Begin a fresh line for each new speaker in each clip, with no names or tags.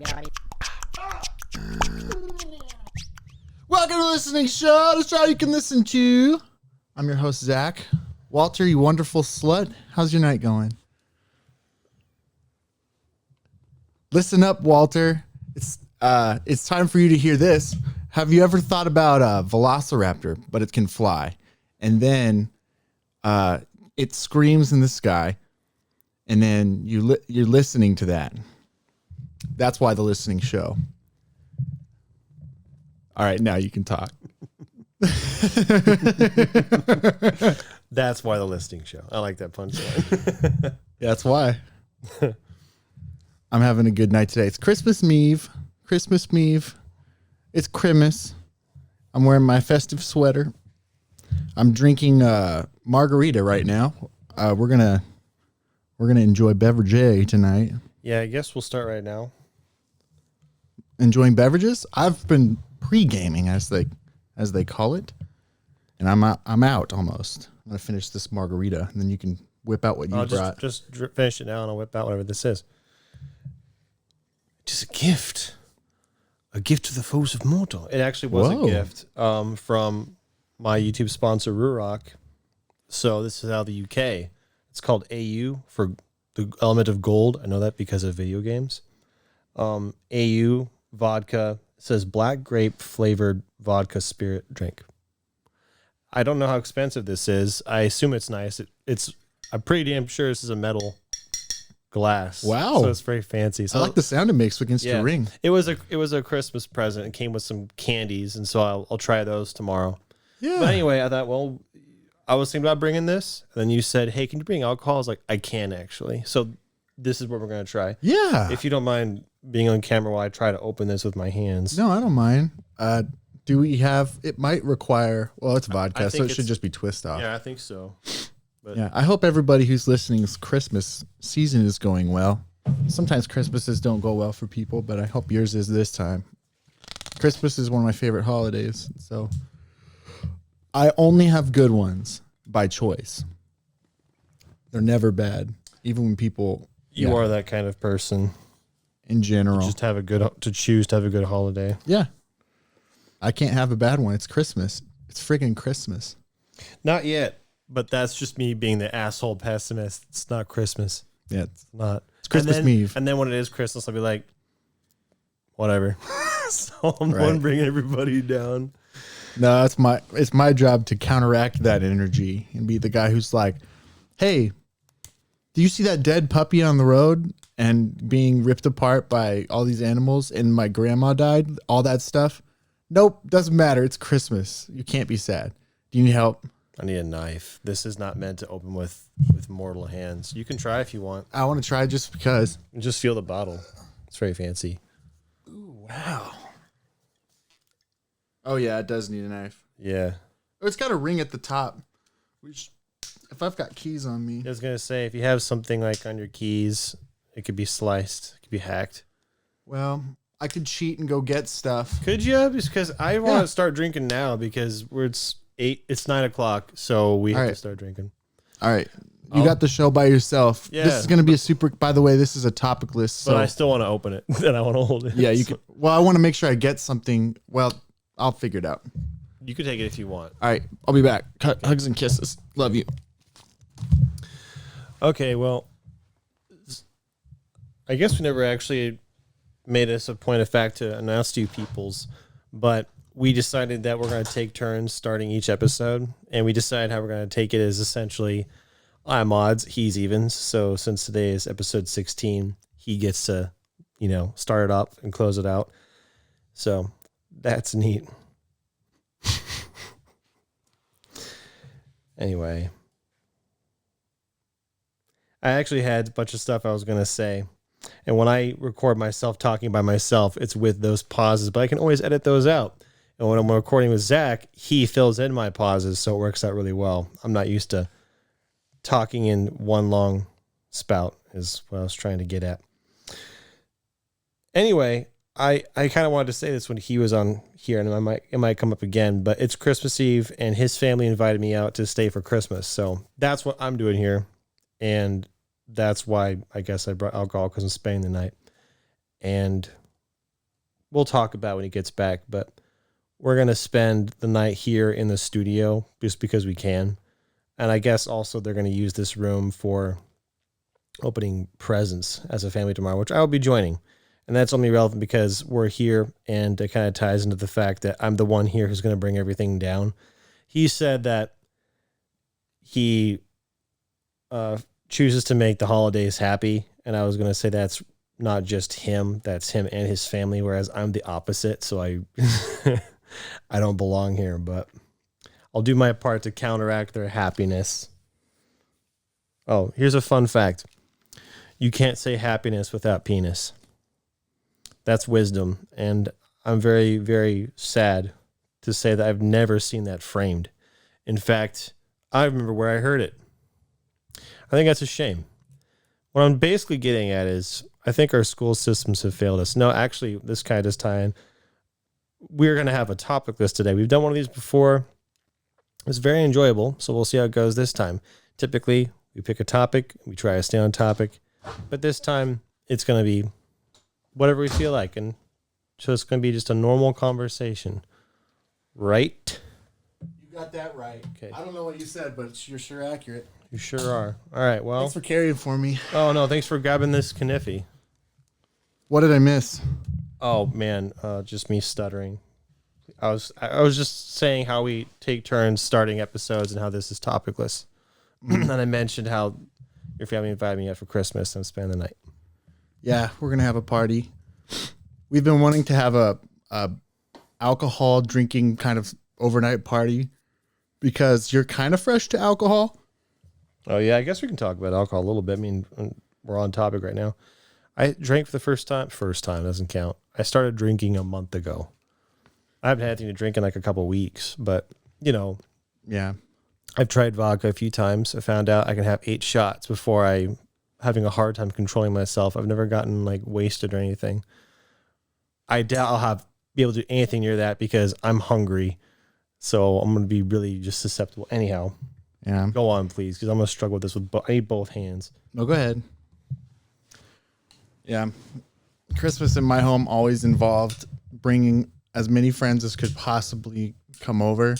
Welcome to the listening show. The show you can listen to. I'm your host, Zach. Walter, you wonderful slut. How's your night going? Listen up, Walter. It's time for you to hear this. Have you ever thought about a velociraptor, but it can fly? And then it screams in the sky, and then you're listening to that. That's why the listening show. All right, now you can talk.
That's why the listening show. I like that punchline.
Yeah, that's why. I'm having a good night today. It's Christmas Eve. Christmas Eve. It's Christmas. I'm wearing my festive sweater. I'm drinking margarita right now. We're gonna enjoy beverage tonight.
Yeah, I guess we'll start right now.
Enjoying beverages. I've been pre-gaming, as they call it, and I'm out almost. I'm gonna finish this margarita, and then you can whip out what you brought.
Just finish it now, and I'll whip out whatever this is. It is a gift to the foes of mortal. It actually was a gift from my YouTube sponsor, Rurock. So this is out of the UK. It's called AU for the element of gold. I know that because of video games. AU vodka. It says black grape flavored vodka spirit drink. I don't know how expensive this is. I assume it's nice. I'm pretty damn sure this is a metal glass.
Wow.
So it's very fancy. So
I like the sound it makes against your ring.
It was a Christmas present. It came with some candies, and so I'll try those tomorrow.
Yeah.
But anyway, I thought, well, I was thinking about bringing this, and then you said, hey, can you bring alcohol? I was like, I can actually. So this is what we're going to try.
Yeah.
If you don't mind being on camera while I try to open this with my hands.
No, I don't mind. Do we have, it might require, well, it's vodka, so it should just be twist off.
Yeah, I think so. But
Yeah, I hope everybody who's listening's Christmas season is going well. Sometimes Christmases don't go well for people, but I hope yours is this time. Christmas is one of my favorite holidays, so I only have good ones by choice. They're never bad, even when people...
You are that kind of person.
In general.
To choose to have a good holiday.
Yeah. I can't have a bad one. It's Christmas. It's friggin' Christmas.
Not yet, but that's just me being the asshole pessimist. It's not Christmas.
Yeah,
It's not.
it's Christmas Eve.
And then when it is Christmas, I'll be like, whatever. So I'm going to bring everybody down.
No, it's my job to counteract that energy and be the guy who's like, hey, do you see that dead puppy on the road and being ripped apart by all these animals and my grandma died? All that stuff? Nope, doesn't matter. It's Christmas. You can't be sad. Do you need help?
I need a knife. This is not meant to open with mortal hands. You can try if you want.
I want to try just because.
Just feel the bottle. It's very fancy.
Ooh, wow. Oh, yeah, it does need a knife.
Yeah.
Oh, it's got a ring at the top. Which, if I've got keys on me.
I was going to say, if you have something like on your keys, it could be sliced. It could be hacked.
Well, I could cheat and go get stuff.
Could you? Because I want to start drinking now because it's 9 o'clock, so we have to start drinking.
All right. You got the show by yourself.
Yeah.
This is going to be a super, by the way, this is a topic list. So
But I still want to open it, and I want to hold it.
yeah, you can. Well, I want to make sure I get something. Well, I'll figure it out.
You could take it if you want.
All right. I'll be back. Hugs and kisses. Love you.
Okay, well, I guess we never actually made us a point of fact to announce to you peoples, but we decided that we're going to take turns starting each episode, and we decided how we're going to take it as essentially I'm odds, he's evens. So since today is episode 16, he gets to, start it up and close it out. So that's neat. Anyway, I actually had a bunch of stuff I was going to say. And when I record myself talking by myself, it's with those pauses, but I can always edit those out. And when I'm recording with Zach, he fills in my pauses, so it works out really well. I'm not used to talking in one long spout is what I was trying to get at. Anyway, I kind of wanted to say this when he was on here, and it might come up again, but it's Christmas Eve, and his family invited me out to stay for Christmas. So that's what I'm doing here. And that's why I guess I brought alcohol, because I'm spending the night. And we'll talk about when he gets back, but we're going to spend the night here in the studio just because we can. And I guess also they're going to use this room for opening presents as a family tomorrow, which I will be joining. And that's only relevant because we're here, and it kind of ties into the fact that I'm the one here who's going to bring everything down. He said that he chooses to make the holidays happy, and I was going to say that's not just him, that's him and his family, whereas I'm the opposite, so I I don't belong here, but I'll do my part to counteract their happiness. Oh, here's a fun fact. You can't say happiness without penis. That's wisdom, and I'm very, very sad to say that I've never seen that framed. In fact, I remember where I heard it. I think that's a shame. What I'm basically getting at is I think our school systems have failed us. No, actually, this kind of does tie in. We're going to have a topic list today. We've done one of these before. It's very enjoyable, so we'll see how it goes this time. Typically, we pick a topic, we try to stay on topic, but this time it's going to be whatever we feel like, and so it's going to be just a normal conversation, right?
You got that right.
Okay.
I don't know what you said, but you're sure accurate.
You sure are. All right, well.
Thanks for carrying for me.
Oh, no, thanks for grabbing this kniffy.
What did I miss?
Oh, man, just me stuttering. I was just saying how we take turns starting episodes and how this is topicless. And I mentioned how your family invited me out for Christmas and spend the night.
Yeah, we're gonna have a party. We've been wanting to have a alcohol drinking kind of overnight party because you're kind of fresh to alcohol.
Oh yeah, I guess we can talk about alcohol a little bit. I mean, we're on topic right now. I drank for the first time. First time doesn't count. I started drinking a month ago. I haven't had anything to drink in like a couple of weeks, but you know,
yeah,
I've tried vodka a few times. I found out I can have 8 shots before having a hard time controlling myself. I've never gotten like wasted or anything. I doubt I'll be able to do anything near that because I'm hungry. So I'm going to be really just susceptible. Anyhow,
yeah.
go on, please, because I'm going to struggle with this I need both hands.
No, go ahead. Yeah. Christmas in my home always involved bringing as many friends as could possibly come over.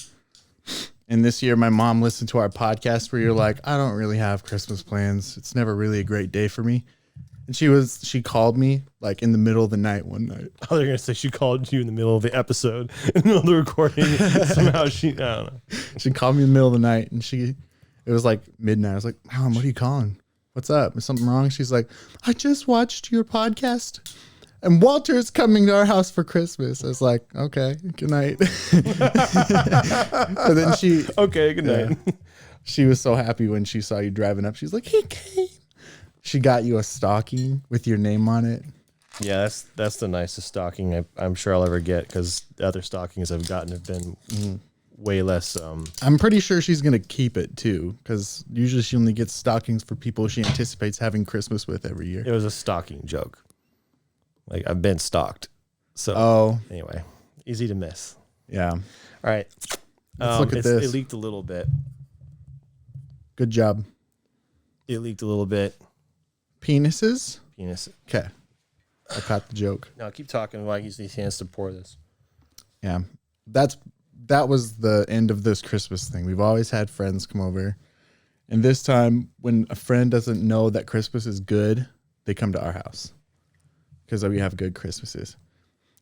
And this year, my mom listened to our podcast where you're like, I don't really have Christmas plans. It's never really a great day for me. And she called me like in the middle of the night one night.
Oh, they're going to say she called you in the middle of the episode, in the middle of the recording. Somehow I don't know.
She called me in the middle of the night and it was like midnight. I was like, Mom, what are you calling? What's up? Is something wrong? She's like, I just watched your podcast and Walter's coming to our house for Christmas. I was like, okay, good night. And then
okay, good night.
Yeah, she was so happy when she saw you driving up. She's like, he came. She got you a stocking with your name on it.
Yeah, that's the nicest stocking I'm sure I'll ever get because the other stockings I've gotten have been way less.
I'm pretty sure she's going to keep it too because usually she only gets stockings for people she anticipates having Christmas with every year.
It was a stocking joke. Like I've been stalked. So anyway, easy to miss.
Yeah.
All right.
Let's look at this.
It leaked a little bit.
Good job.
It leaked a little bit.
Penises?
Penis.
Okay. I caught the joke.
No, keep talking while I use these hands to pour this.
Yeah. That was the end of this Christmas thing. We've always had friends come over. And this time, when a friend doesn't know that Christmas is good, they come to our house because we have good Christmases.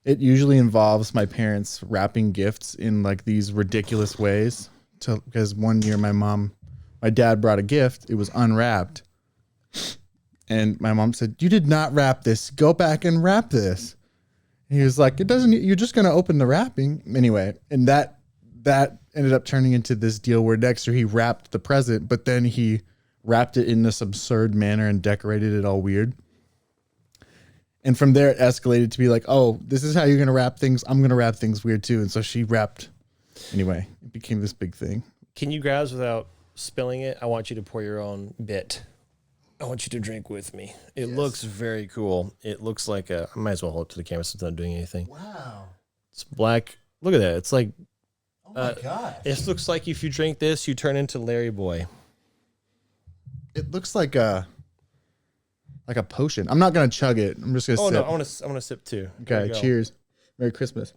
It usually involves my parents wrapping gifts in like these ridiculous ways. Because one year my dad brought a gift. It was unwrapped. And my mom said, you did not wrap this. Go back and wrap this. And he was like, you're just going to open the wrapping. Anyway, and that ended up turning into this deal where next year he wrapped the present, but then he wrapped it in this absurd manner and decorated it all weird. And from there it escalated to be like, oh, this is how you're going to wrap things. I'm going to wrap things weird too. And so she wrapped. Anyway, it became this big thing.
Can you grab without spilling it? I want you to pour your own bit. I want you to drink with me. It looks very cool. It looks like I might as well hold it to the camera since I'm not doing anything.
Wow.
It's black. Look at that. It's like,
oh my gosh.
It looks like if you drink this, you turn into Larry Boy.
It looks like a potion. I'm not going to chug it. I'm just going to sip.
Oh no, I want to sip too.
Okay, cheers. Merry Christmas.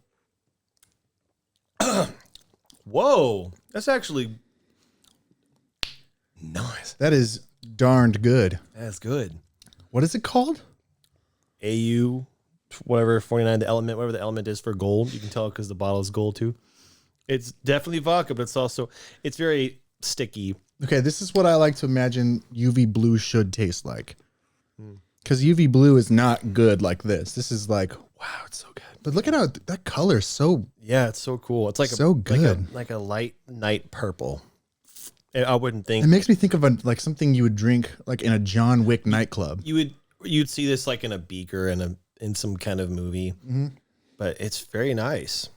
Whoa, that's actually nice.
That is darned good.
That's good.
What is it called?
AU, whatever, 49, the element, whatever the element is for gold. You can tell because the bottle is gold too. It's definitely vodka, but it's very sticky.
Okay, this is what I like to imagine UV blue should taste like. Because UV blue is not good like this. This is like, wow, it's so good. But look at how that color is so...
Yeah, it's so cool. It's like
so good.
Like a light night purple. I wouldn't think...
It makes me think of like something you would drink like in a John Wick nightclub.
You'd see this like in a beaker in some kind of movie. Mm-hmm. But it's very nice.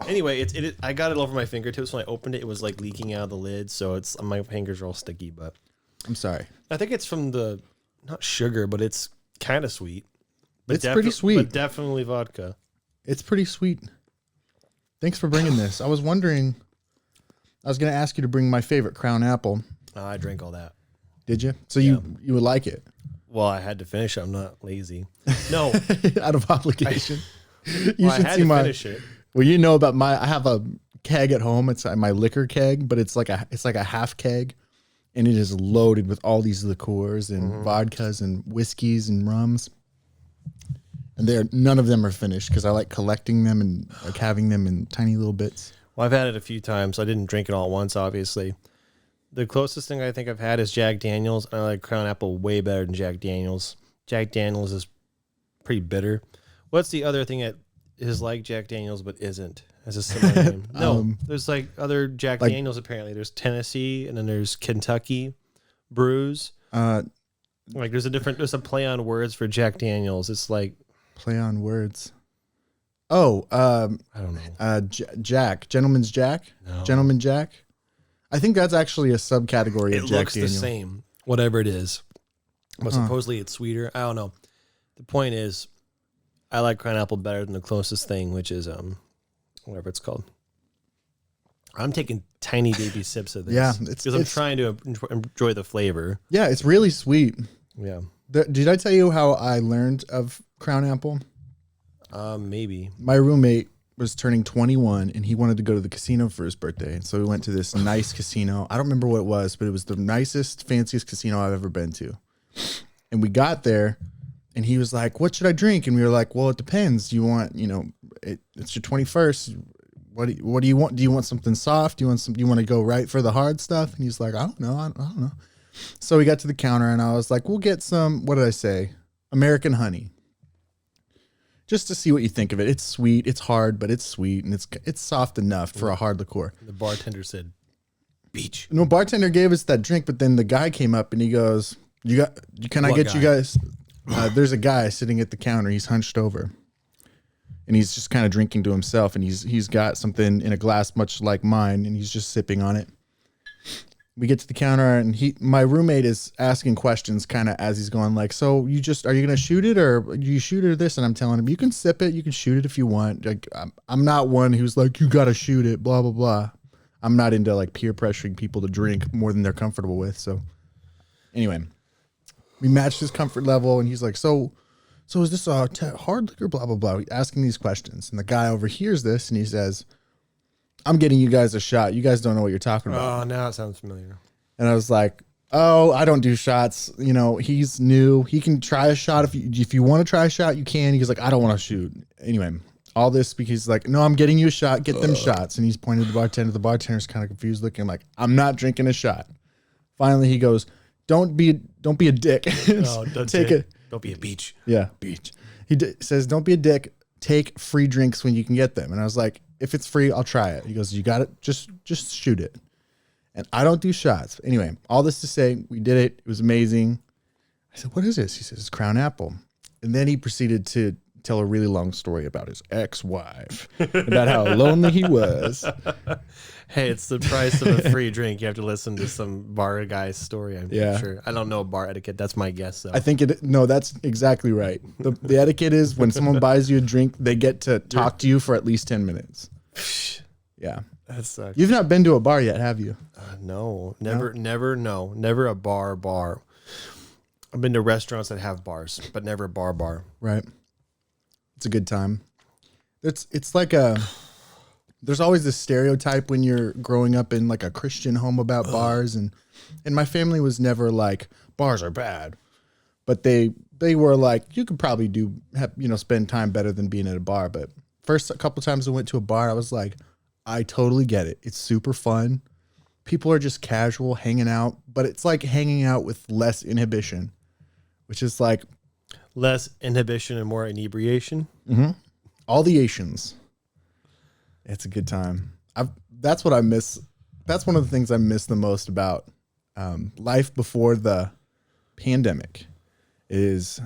Anyway, I got it over my fingertips when I opened it. It was like leaking out of the lid, so my fingers are all sticky. But
I'm sorry.
I think it's from the not sugar, but it's kind of sweet. But
it's pretty sweet.
But definitely vodka.
It's pretty sweet. Thanks for bringing this. I was wondering. I was going to ask you to bring my favorite Crown Apple.
I drank all that.
Did you? So you would like it?
Well, I had to finish it. I'm not lazy. No,
out of obligation.
I had to finish it.
Well, you know about I have a keg at home. It's my liquor keg, but it's like a half keg, and it is loaded with all these liqueurs and vodkas and whiskeys and rums. And none of them are finished because I like collecting them and like having them in tiny little bits.
Well, I've had it a few times. I didn't drink it all at once, obviously. The closest thing I think I've had is Jack Daniels. I like Crown Apple way better than Jack Daniels. Jack Daniels is pretty bitter. What's the other thing that is like Jack Daniels but isn't? As a similar name. No, there's like other Jack Daniels apparently. There's Tennessee and then there's Kentucky brews. Like there's a play on words for Jack Daniels. It's like
play on words. Oh,
I don't know.
Jack, Gentleman's Jack,
No.
Gentleman Jack. I think that's actually a subcategory of Jack Daniels. It
looks the same, whatever it is. But supposedly it's sweeter. I don't know. The point is, I like Crown Apple better than the closest thing, which is whatever it's called. I'm taking tiny baby sips of this.
Yeah,
because I'm trying to enjoy the flavor.
Yeah, it's really sweet.
Yeah.
Did I tell you how I learned of Crown Apple?
Maybe.
My roommate was turning 21 and he wanted to go to the casino for his birthday. And so we went to this nice casino. I don't remember what it was, but it was the nicest, fanciest casino I've ever been to. And we got there and he was like, what should I drink? And we were like, well, it depends. Do you want, it's your 21st. What do you want? Do you want something soft? Do you want to go right for the hard stuff? And he's like, I don't know. I don't know. So we got to the counter and I was like, we'll get some, what did I say? American honey. Just to see what you think of it. It's sweet, it's hard, but it's sweet, and it's soft enough for a hard liqueur.
The bartender said, beach.
No, bartender gave us that drink, but then the guy came up and he goes, can I get you guys? There's a guy sitting at the counter. He's hunched over. And he's just kind of drinking to himself, and he's got something in a glass much like mine, and he's just sipping on it. We get to the counter, and my roommate is asking questions kind of as he's going like, so are you going to shoot it or do you shoot it or this? And I'm telling him, you can sip it. You can shoot it if you want. Like, I'm not one who's like, you got to shoot it, blah, blah, blah. I'm not into like peer pressuring people to drink more than they're comfortable with. So anyway, we matched his comfort level, and he's like, so is this a hard liquor, blah, blah, blah. Asking these questions. And the guy overhears this and he says, I'm getting you guys a shot. You guys don't know what you're talking about.
Oh, now it sounds familiar.
And I was like, oh, I don't do shots. He's new. He can try a shot. If you want to try a shot, you can. He's like, I don't want to shoot. Anyway, all this because he's like, no, I'm getting you a shot. Get them shots. And he's pointing to the bartender. The bartender's kind of confused looking like, I'm not drinking a shot. Finally, he goes, don't be a dick.
No, don't be a beach.
Yeah, beach. He says, don't be a dick. Take free drinks when you can get them. And I was like, if it's free, I'll try it. He goes, you got it. Just shoot it. And I don't do shots. Anyway, all this to say, we did it. It was amazing. I said, what is this? He says, it's Crown Apple. And then he proceeded to tell a really long story about his ex-wife, about how lonely he was.
Hey, it's the price of a free drink. You have to listen to some bar guy's story, I'm sure. I don't know bar etiquette. That's my guess, though.
I think that's exactly right. The etiquette is when someone buys you a drink, they get to talk to you for at least 10 minutes. Yeah.
That sucks.
You've not been to a bar yet, have you?
No, never a bar. I've been to restaurants that have bars, but never a bar.
Right. It's a good time. It's like there's always this stereotype when you're growing up in like a Christian home about bars, and my family was never like bars are bad, but they were like you could probably spend time better than being at a bar. But first a couple times I went to a bar, I was like, I totally get it. It's super fun. People are just casual hanging out, but it's like hanging out with less inhibition, which is like
less inhibition and more inebriation.
Mm-hmm. All the Asians. It's a good time. That's what I miss. That's one of the things I miss the most about life before the pandemic. Is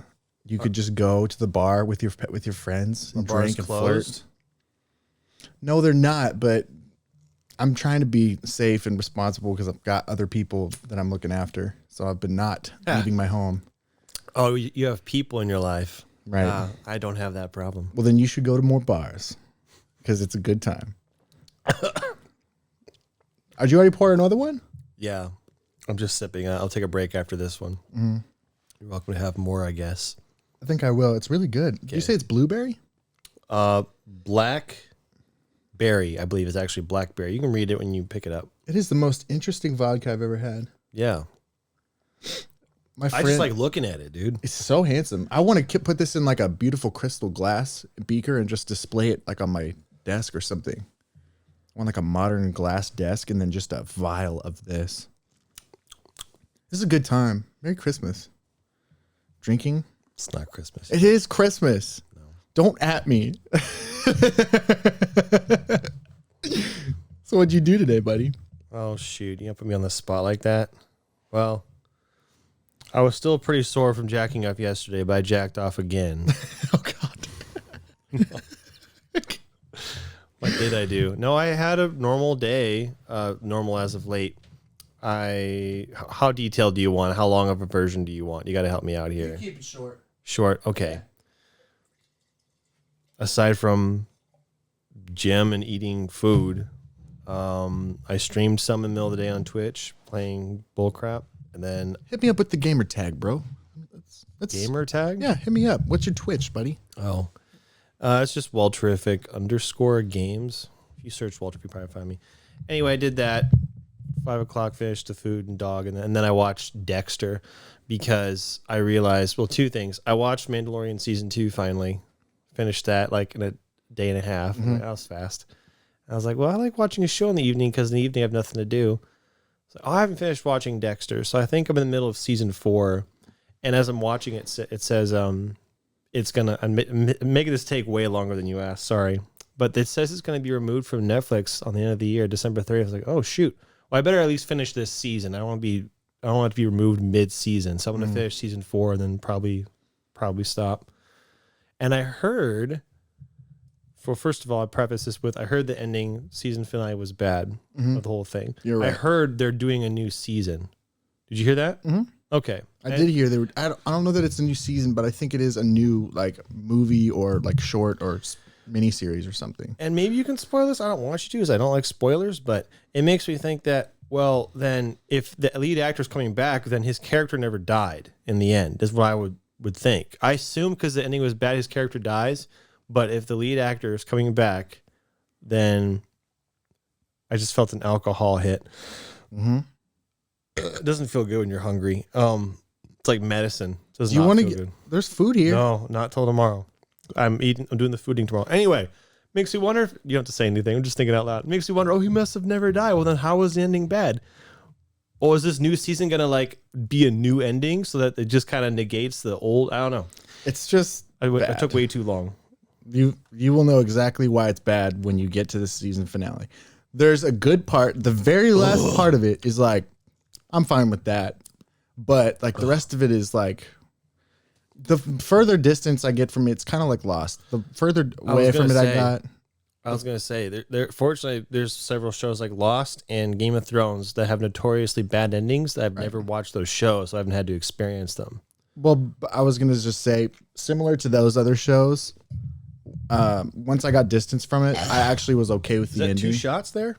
you could just go to the bar with your friends and drink and flirt. No, they're not. But I'm trying to be safe and responsible because I've got other people that I'm looking after. So I've been not leaving my home.
Oh, you have people in your life.
Right.
I don't have that problem.
Well, then you should go to more bars because it's a good time. Did you already pour another one?
Yeah. I'm just sipping. I'll take a break after this one. Mm-hmm. You're welcome to have more, I guess.
I think I will. It's really good. Did you say it's blueberry?
Blackberry, I believe, is actually blackberry. You can read it when you pick it up.
It is the most interesting vodka I've ever had.
Yeah.
My friend,
I just like looking at it, dude.
It's so handsome. I want to put this in like a beautiful crystal glass beaker and just display it like on my desk or something. I want like a modern glass desk and then just a vial of this. This is a good time. Merry Christmas. Drinking.
It's not Christmas.
It is Christmas. No. Don't at me. So what'd you do today, buddy?
Oh, shoot. You gonna put me on the spot like that? Well, I was still pretty sore from jacking up yesterday, but I jacked off again.
Oh, God.
What did I do? No, I had a normal day, normal as of late. How detailed do you want? How long of a version do you want? You got to help me out here.
You keep it short.
Short, okay. Yeah. Aside from gym and eating food, I streamed some in the middle of the day on Twitch playing bullcrap, and then
hit me up with the gamer tag, bro. That's
gamer tag?
Yeah, hit me up. What's your Twitch, buddy?
Oh, it's just Walterific_games. If you search Walter, you probably find me. Anyway, I did that. 5 o'clock, finished the food and dog, and then I watched Dexter because I realized, well, two things. I watched Mandalorian Season 2 finally. Finished that like in a day and a half. Mm-hmm. That was fast. I was like, well, I like watching a show in the evening because in the evening I have nothing to do. So I haven't finished watching Dexter, so I think I'm in the middle of Season 4. And as I'm watching it, it says it's going to make this take way longer than you asked. Sorry. But it says it's going to be removed from Netflix on the end of the year, December 30th. I was like, oh, shoot. Well, I better at least finish this season. I don't want it to be removed mid-season. So I'm going to finish Season 4 and then probably stop. And I heard, first of all, I preface this with, I heard the ending season finale was bad of the whole thing.
You're right.
I heard they're doing a new season. Did you hear that? Mm-hmm. Okay.
I did hear they were. I don't know that it's a new season, but I think it is a new like movie or like short or miniseries or something.
And maybe you can spoil this. I don't want you to, because I don't like spoilers, but it makes me think that, well, then if the lead actor's coming back, then his character never died in the end, is what I would think. I assume because the ending was bad, his character dies, but if the lead actor is coming back, then I just felt an alcohol hit. Mm-hmm. It doesn't feel good when you're hungry. It's like medicine. It does not feel good.
There's food here.
No, not till tomorrow. I'm doing the fooding tomorrow. Anyway, makes me wonder if, you don't have to say anything. I'm just thinking out loud. Makes me wonder, he must have never died. Well, then how was the ending bad? Or is this new season going to like be a new ending so that it just kind of negates the old? I don't know.
It's just
I took way too long.
You will know exactly why it's bad when you get to the season finale. There's a good part. The very last part of it is like, I'm fine with that. But like the rest of it is like, the further distance I get from it, it's kind of like Lost. The further away from it I got.
I was going to say, fortunately, there's several shows like Lost and Game of Thrones that have notoriously bad endings that I've never watched those shows, so I haven't had to experience them.
Well, I was going to just say, similar to those other shows, once I got distance from it, I actually was okay with the ending.
2 shots there?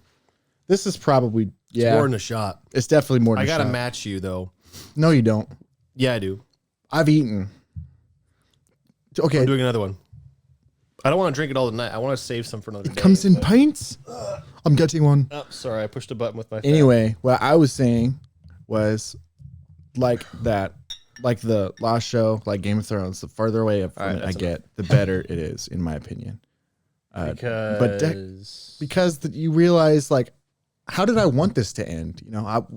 This is probably,
It's more than a shot.
It's definitely more than a shot.
I got to match you, though.
No, you don't.
Yeah, I do.
I've eaten. Okay.
I'm doing another one. I don't want to drink it all tonight. I want to save some for another day.
It comes in pints. I'm getting one.
Oh, sorry. I pushed a button with my phone.
Anyway, what I was saying was like that, like the last show, like Game of Thrones, the farther away from it I get, the better it is, in my opinion. Because you realize, like, how did I want this to end? You know,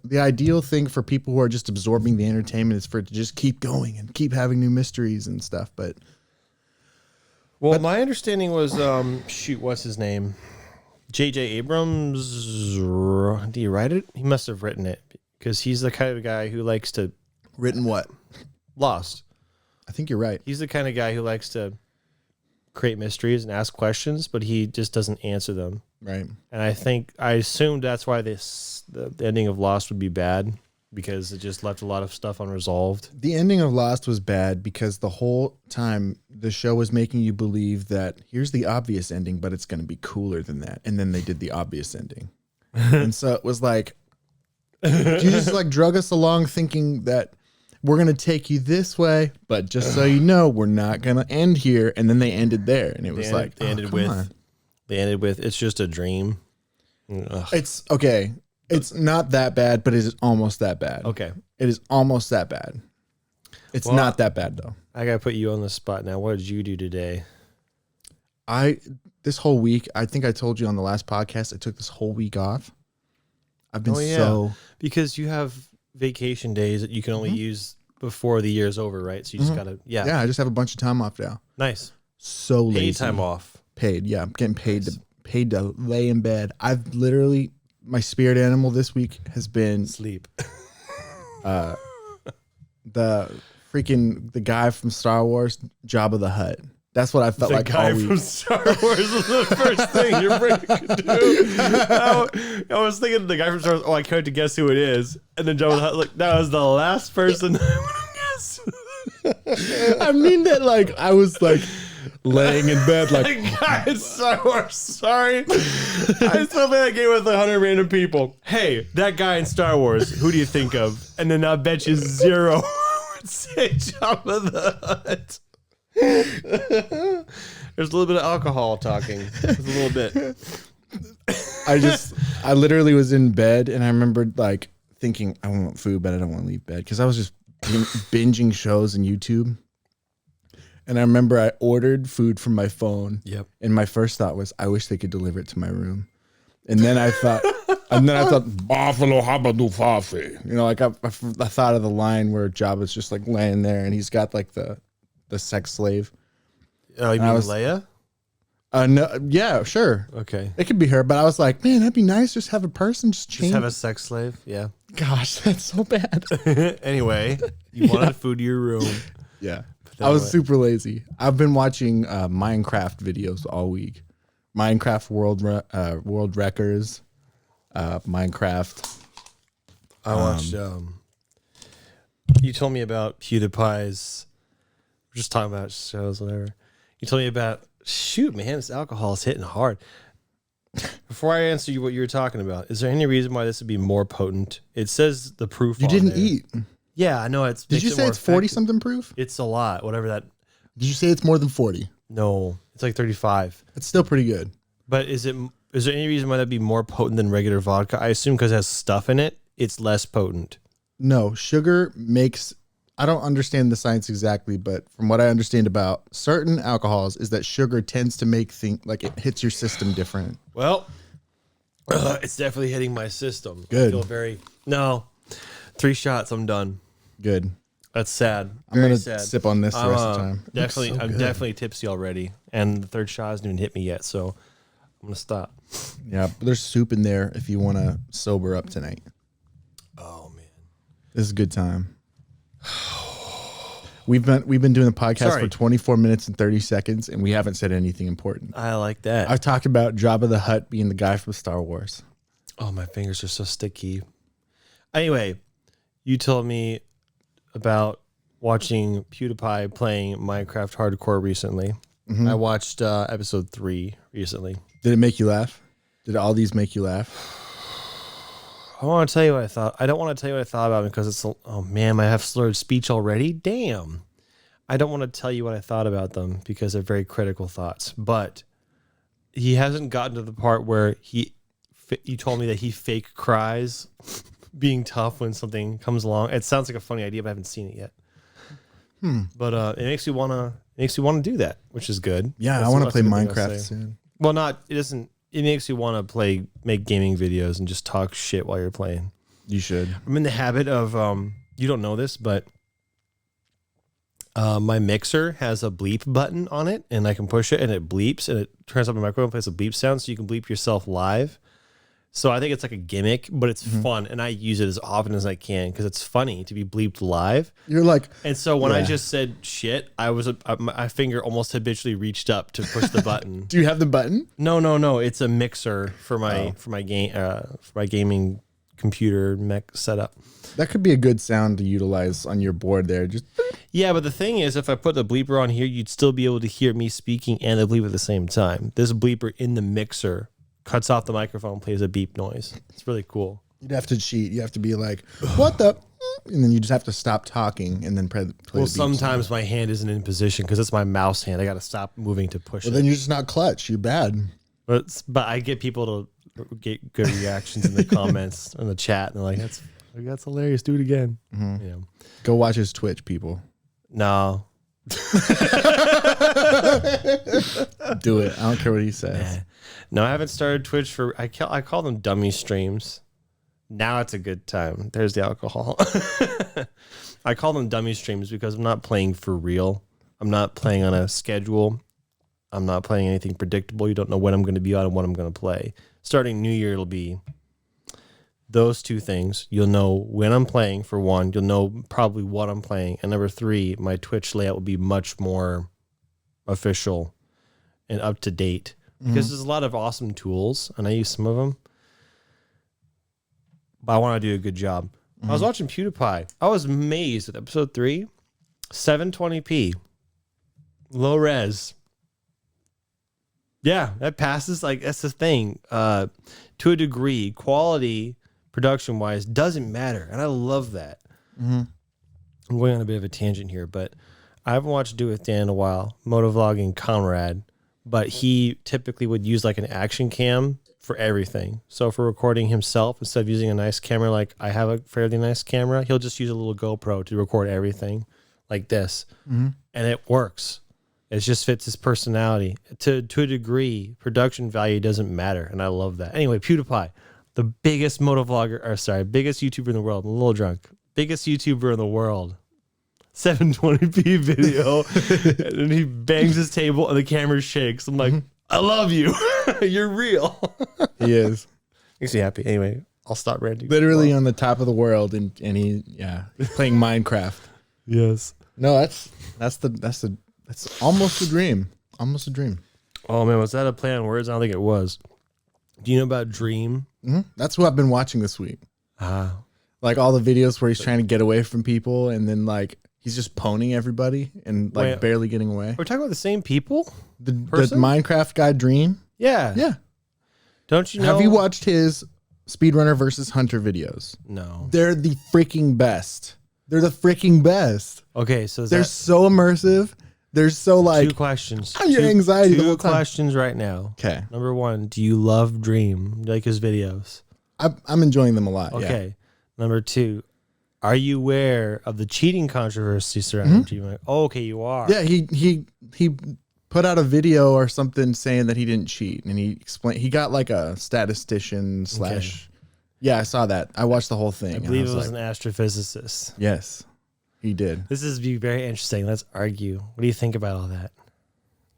the ideal thing for people who are just absorbing the entertainment is for it to just keep going and keep having new mysteries and stuff. But
my understanding was, what's his name? J.J. Abrams. Did he write it? He must have written it because he's the kind of guy who likes to.
Written what?
Lost.
I think you're right.
He's the kind of guy who likes to create mysteries and ask questions, but he just doesn't answer them.
Right.
And I assumed that's why the ending of Lost would be bad, because it just left a lot of stuff unresolved.
The ending of Lost was bad because the whole time the show was making you believe that here's the obvious ending, but it's going to be cooler than that. And then they did the obvious ending. And so it was like, you just like drug us along thinking that we're going to take you this way, but just so you know, we're not going to end here. And then they ended there. And it was
they ended with, it's just a dream. Ugh.
It's okay. It's not that bad, but it is almost that bad.
Okay.
It is almost that bad. It's not that bad though.
I got to put you on the spot now. What did you do today?
This whole week, I think I told you on the last podcast, I took this whole week off. I've been
because you have vacation days that you can only use before the year's over, right? So you just gotta
I just have a bunch of time off now.
Nice.
So lazy.
Paid time off.
Paid, yeah. I'm getting paid to lay in bed. I've literally, my spirit animal this week has been
sleep.
The guy from Star Wars, Jabba the Hutt. That's what I felt like all week. The guy from Star Wars was the first thing your brain could do.
I was thinking the guy from Star Wars, I can't wait to guess who it is. And then Jabba the Hutt, like, that was the last person I would guess.
I mean that, like, I was like laying in bed, like,
the guy in Star Wars, sorry. I still play that game with 100 random people. Hey, that guy in Star Wars, who do you think of? And then I bet you zero would say Jabba the Hutt. There's a little bit of alcohol talking. Just a little bit.
I literally was in bed and I remembered like thinking I want food, but I don't want to leave bed because I was just binging shows on YouTube. And I remember I ordered food from my phone.
Yep.
And my first thought was, I wish they could deliver it to my room. And then I thought, Buffalo Habadu Fafi. You know, like I thought of the line where Jabba's just like laying there and he's got like the sex slave.
Oh, you mean Leia?
No, yeah, sure.
Okay.
It could be her, but I was like, man, that'd be nice. Just have a person just change.
Just have a sex slave. Yeah.
Gosh, that's so bad.
Anyway, you wanted food to your room.
Yeah. I was super lazy. I've been watching Minecraft videos all week. Minecraft World Wreckers, Minecraft.
I watched. You told me about PewDiePie's. We're just talking about shows, whatever. You told me about. Shoot, man, this alcohol is hitting hard. Before I answer you what you were talking about, is there any reason why this would be more potent? It says the proof.
You didn't eat.
Yeah, I know.
Did you say it's 40-something proof?
It's a lot. Whatever that.
Did you say it's more than 40?
No, it's like 35.
It's still pretty good.
But is there any reason why that'd be more potent than regular vodka? I assume because it has stuff in it, it's less potent.
No, sugar makes. I don't understand the science exactly, but from what I understand about certain alcohols is that sugar tends to make like it hits your system different.
Well, it's definitely hitting my system.
Good.
I feel 3 shots, I'm done.
Good.
That's sad.
I'm gonna sip on this the rest of the time.
I'm definitely tipsy already, and the third shot hasn't even hit me yet, so I'm gonna stop.
Yeah, but there's soup in there if you want to sober up tonight.
Oh man,
this is a good time. We've been doing the podcast for 24 minutes and 30 seconds, and we haven't said anything important.
I like that.
I've talked about Jabba the Hutt being the guy from Star Wars.
Oh, my fingers are so sticky. Anyway, you told me about watching PewDiePie playing Minecraft Hardcore recently. Mm-hmm. I watched episode 3 recently.
Did it make you laugh? Did all these make you laugh?
I want to tell you what I thought. I don't want to tell you what I thought about it because it's, oh man, I have slurred speech already. Damn. I don't want to tell you what I thought about them because they're very critical thoughts, but he hasn't gotten to the part where you told me that he fake cries being tough when something comes along. It sounds like a funny idea, but I haven't seen it yet. But it makes you want to do that, which is good.
Yeah, I want to play Minecraft soon.
Well, it doesn't. It makes you want to make gaming videos and just talk shit while you're playing.
You should.
I'm in the habit of, you don't know this, but my mixer has a bleep button on it, and I can push it, and it bleeps, and it turns up my microphone, plays a bleep sound, so you can bleep yourself live. So I think it's like a gimmick, but it's fun, and I use it as often as I can because it's funny to be bleeped live.
You're like,
and so when I just said shit, my finger almost habitually reached up to push the button.
do you have the button?
No. It's a mixer for my gaming computer mech setup.
That could be a good sound to utilize on your board there.
Yeah, but the thing is, if I put the bleeper on here, you'd still be able to hear me speaking and the bleep at the same time. This bleeper in the mixer cuts off the microphone, plays a beep noise. It's really cool.
You'd have to cheat. You have to be like, what the? And then you just have to stop talking and then play
Well, sometimes my hand isn't in position because it's my mouse hand. I got to stop moving to push it.
Then you're just not clutch. You're bad.
But I get people to get good reactions in the comments in the chat. And they're like, that's hilarious. Do it again. You know.
Go watch his Twitch, people.
No.
Do it. I don't care what he says.
No, I haven't started Twitch I call them dummy streams. Now it's a good time. There's the alcohol. I call them dummy streams because I'm not playing for real. I'm not playing on a schedule. I'm not playing anything predictable. You don't know when I'm going to be on and what I'm going to play. Starting New Year, it'll be those two things. You'll know when I'm playing, for one. You'll know probably what I'm playing. And number three, my Twitch layout will be much more official and up to date. Because there's a lot of awesome tools, and I use some of them. But I want to do a good job. I was watching Pewdiepie. I was amazed at episode 3. 720p. Low res. Yeah, that passes. That's the thing. To a degree, quality, production-wise, doesn't matter. And I love that. I'm going on a bit of a tangent here, but I haven't watched Do With Dan in a while. Motovlogging Conrad. But he typically would use like an action cam for everything. So for recording himself, instead of using a nice camera, like I have a fairly nice camera, he'll just use a little GoPro to record everything like this. And it works. It just fits his personality. To a degree, production value doesn't matter. And I love that. Anyway, Pewdiepie, the biggest biggest YouTuber in the world. I'm a little drunk. Biggest YouTuber in the world. 720p video, and he bangs his table and the camera shakes. I'm like, I love you. You're real.
He is.
Makes me happy. Anyway, I'll stop ranting.
Literally on the top of the world, and he's playing Minecraft.
Yes.
No, that's almost a dream. Almost a dream.
Oh man, was that a play on words? I don't think it was. Do you know about Dream?
That's what I've been watching this week. Like all the videos where he's trying to get away from people, and then like he's just pwning everybody and like barely getting away.
We're talking about the same people?
The Minecraft guy Dream?
Yeah.
Yeah.
Don't you know?
Have you watched his Speedrunner versus Hunter videos?
No.
They're the freaking best. They're the freaking best.
Okay, so
they're so immersive. They're so like
2 questions.
Your anxiety.
2 questions right now.
Okay.
Number 1, do you love Dream? Do you like his videos?
I'm enjoying them a lot.
Okay. Yeah. Number 2, are you aware of the cheating controversy surrounding Dream? Oh, okay, you are.
Yeah, he put out a video or something saying that he didn't cheat, and he explained he got like a statistician / Yeah, I saw that. I watched the whole thing.
I believe it was an astrophysicist.
Yes, he did.
This is very interesting. Let's argue. What do you think about all that?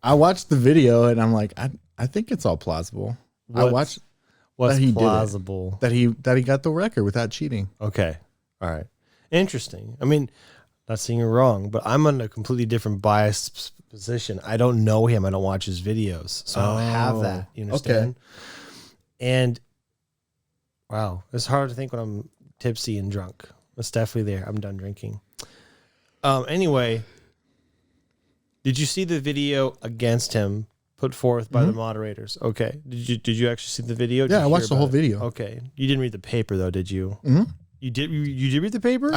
I watched the video and I'm like, I think it's all plausible.
What's
that he
plausible?
Did it, that he got the record without cheating.
Okay. All right. Interesting. I mean, not saying you're wrong, but I'm in a completely different biased position. I don't know him. I don't watch his videos. So I don't have that. You understand? Okay. And wow, it's hard to think when I'm tipsy and drunk. It's definitely there. I'm done drinking. Anyway, did you see the video against him put forth by the moderators? Okay. Did you actually see the video?
Yeah, I watched the whole video.
Okay. You didn't read the paper though, did you?
Mm-hmm.
You did read the paper?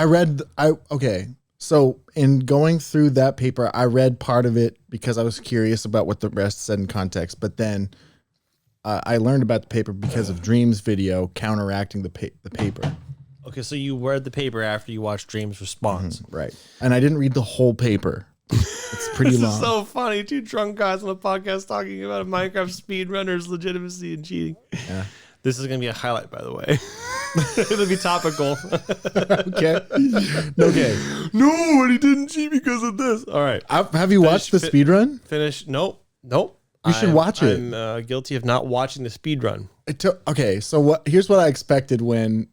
Okay. So in going through that paper, I read part of it because I was curious about what the rest said in context. But then I learned about the paper because of Dream's video counteracting the paper.
Okay, so you read the paper after you watched Dream's response.
Right. And I didn't read the whole paper. It's pretty
This
long.
is so funny. Two drunk guys on a podcast talking about a Minecraft speedrunner's legitimacy and cheating.
Yeah.
This is going to be a highlight, by the way. It'll be topical.
Okay. Okay.
No, and he didn't cheat because of this. All right.
Have you watched the speedrun?
Finish. Nope.
You should watch it.
I'm guilty of not watching the speedrun.
Okay, so here's what I expected when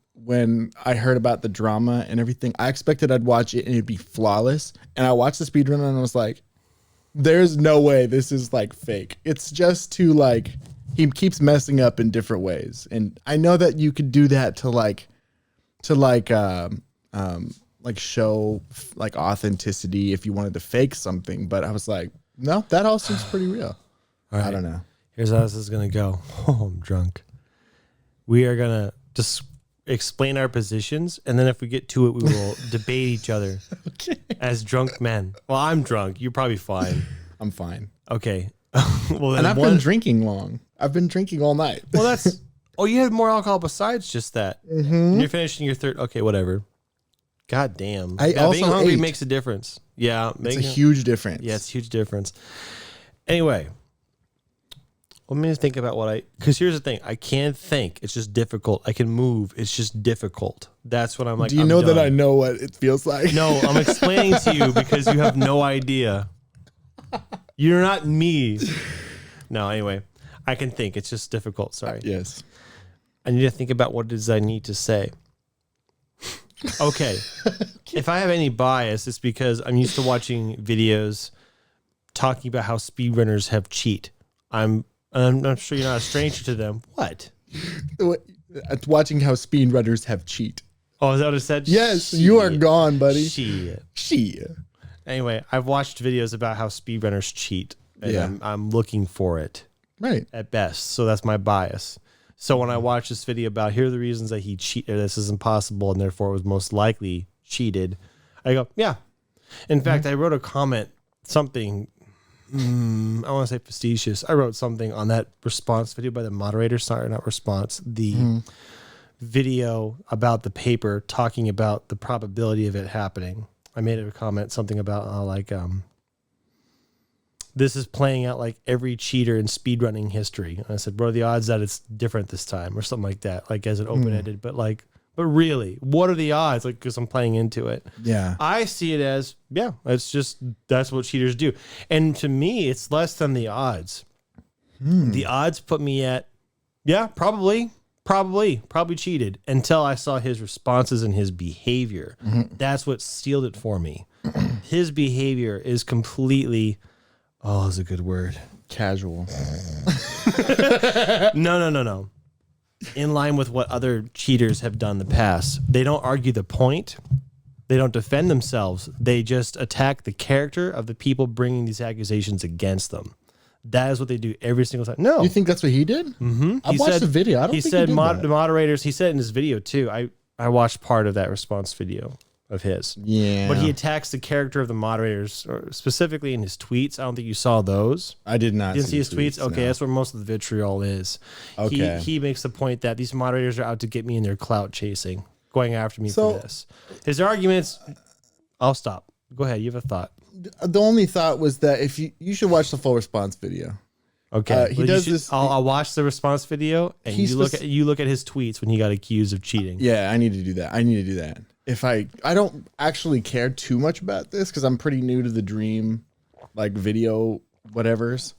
I heard about the drama and everything. I expected I'd watch it and it'd be flawless. And I watched the speedrun and I was like, there's no way this is like fake. It's just too like, he keeps messing up in different ways. And I know that you could do that to show like authenticity if you wanted to fake something. But I was like, no, that all seems pretty real.
All right.
I don't know.
Here's how this is going to go. Oh, I'm drunk. We are going to just explain our positions, and then if we get to it, we will debate each other as drunk men. Well, I'm drunk. You're probably fine.
I'm fine.
Okay. Well, then
And I've been drinking long. I've been drinking all night.
Well, that's... Oh, you had more alcohol besides just that. Mm-hmm. And you're finishing your third... Okay, whatever. God damn.
I also
being hungry
ate.
makes a difference. Yeah.
It's a huge difference.
Yeah, it's a huge difference. Anyway... Let me think about because here's the thing. I can think. It's just difficult. I can move. It's just difficult. That's what I'm like.
Do you know that I know what it feels like?
No, I'm explaining to you because you have no idea. You're not me. No, anyway, I can think. It's just difficult. Sorry.
Yes.
I need to think about what it is I need to say. Okay. If I have any bias, it's because I'm used to watching videos talking about how speedrunners have cheat. I'm sure you're not a stranger to them. What?
Watching how speedrunners have cheat.
Oh, is that what it said?
Yes, you are gone, buddy.
Shit. Anyway, I've watched videos about how speedrunners cheat, and
Yeah.
I'm looking for it
Right.
at best. So that's my bias. So when I watch this video about here are the reasons that he cheated, this is impossible, and therefore it was most likely cheated, I go, yeah. In fact, I wrote a comment, something... I want to say facetious. I wrote something on that response video by the moderator. Sorry, not response. The video about the paper talking about the probability of it happening. I made a comment, something about this is playing out like every cheater in speedrunning history. And I said, what are the odds that it's different this time or something like that? Like as an open-ended, but really, what are the odds? Like, because I'm playing into it.
Yeah.
I see it as, yeah, that's what cheaters do. And to me, it's less than the odds. The odds put me at, yeah, probably cheated until I saw his responses and his behavior. That's what sealed it for me. His behavior is completely, is a good word.
Casual.
No. In line with what other cheaters have done in the past. They don't argue the point. They don't defend themselves. They just attack the character of the people bringing these accusations against them. That is what they do every single time. No.
You think that's what he did? Mm-hmm. I watched the video. I don't think he did that.
The moderators, he said in his video too, I watched part of that response video of his.
Yeah.
But he attacks the character of the moderators, or specifically in his tweets. I don't think you saw those.
I did not.
You didn't see his tweets? Okay,
no.
That's where most of the vitriol is.
Okay.
He makes the point that these moderators are out to get me in their clout chasing, going after me for this. His arguments, I'll stop. Go ahead. You have a thought.
The only thought was that if you should watch the full response video.
Okay.
He does this.
I'll watch the response video, and you look at his tweets when he got accused of cheating.
Yeah, I need to do that. If I don't actually care too much about this because I'm pretty new to the Dream, like video whatevers.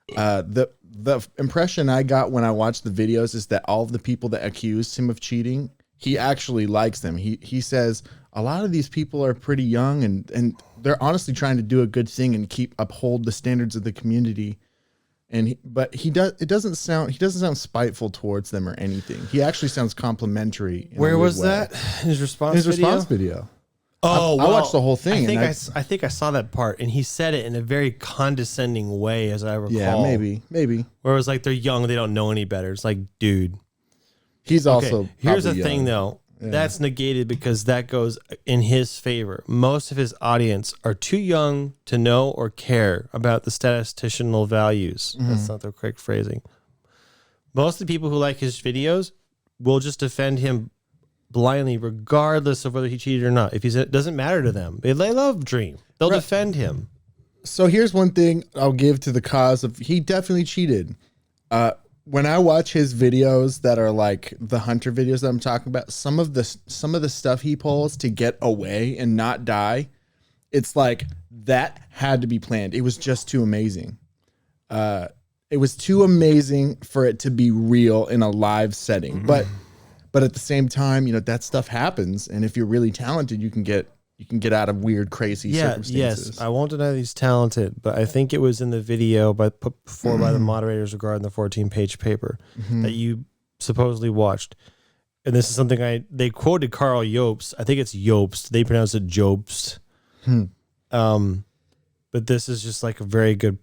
The impression I got when I watched the videos is that all of the people that accused him of cheating, he actually likes them. He says a lot of these people are pretty young and they're honestly trying to do a good thing and uphold the standards of the community. But he doesn't sound spiteful towards them or anything. He actually sounds complimentary.
Where was that? His response
video?
Oh,
I watched the whole thing.
I think I saw that part, and he said it in a very condescending way, as I recall.
Yeah, maybe.
Where it was like they're young, they don't know any better. It's like, dude.
He's also
here's the
young.
thing, though. that's negated because that goes in his favor. Most of his audience are too young to know or care about the statistical values. That's not the correct phrasing. Most of the people who like his videos will just defend him blindly, regardless of whether he cheated or not. If it doesn't matter to them, they love Dream. They'll defend him.
So here's one thing I'll give to the cause of he definitely cheated. When I watch his videos that are like the hunter videos that I'm talking about, some of the stuff he pulls to get away and not die, it's like that had to be planned. It was just too amazing. It was too amazing for it to be real in a live setting. But at the same time, that stuff happens, and if you're really talented, you can get out of weird, crazy circumstances.
Yes, I won't deny he's talented, but I think it was in the video put before by the moderators regarding the 14-page paper that you supposedly watched. And this is something they quoted Carl Jobst. I think it's Jobst. They pronounce it Jobst. But this is just like a very good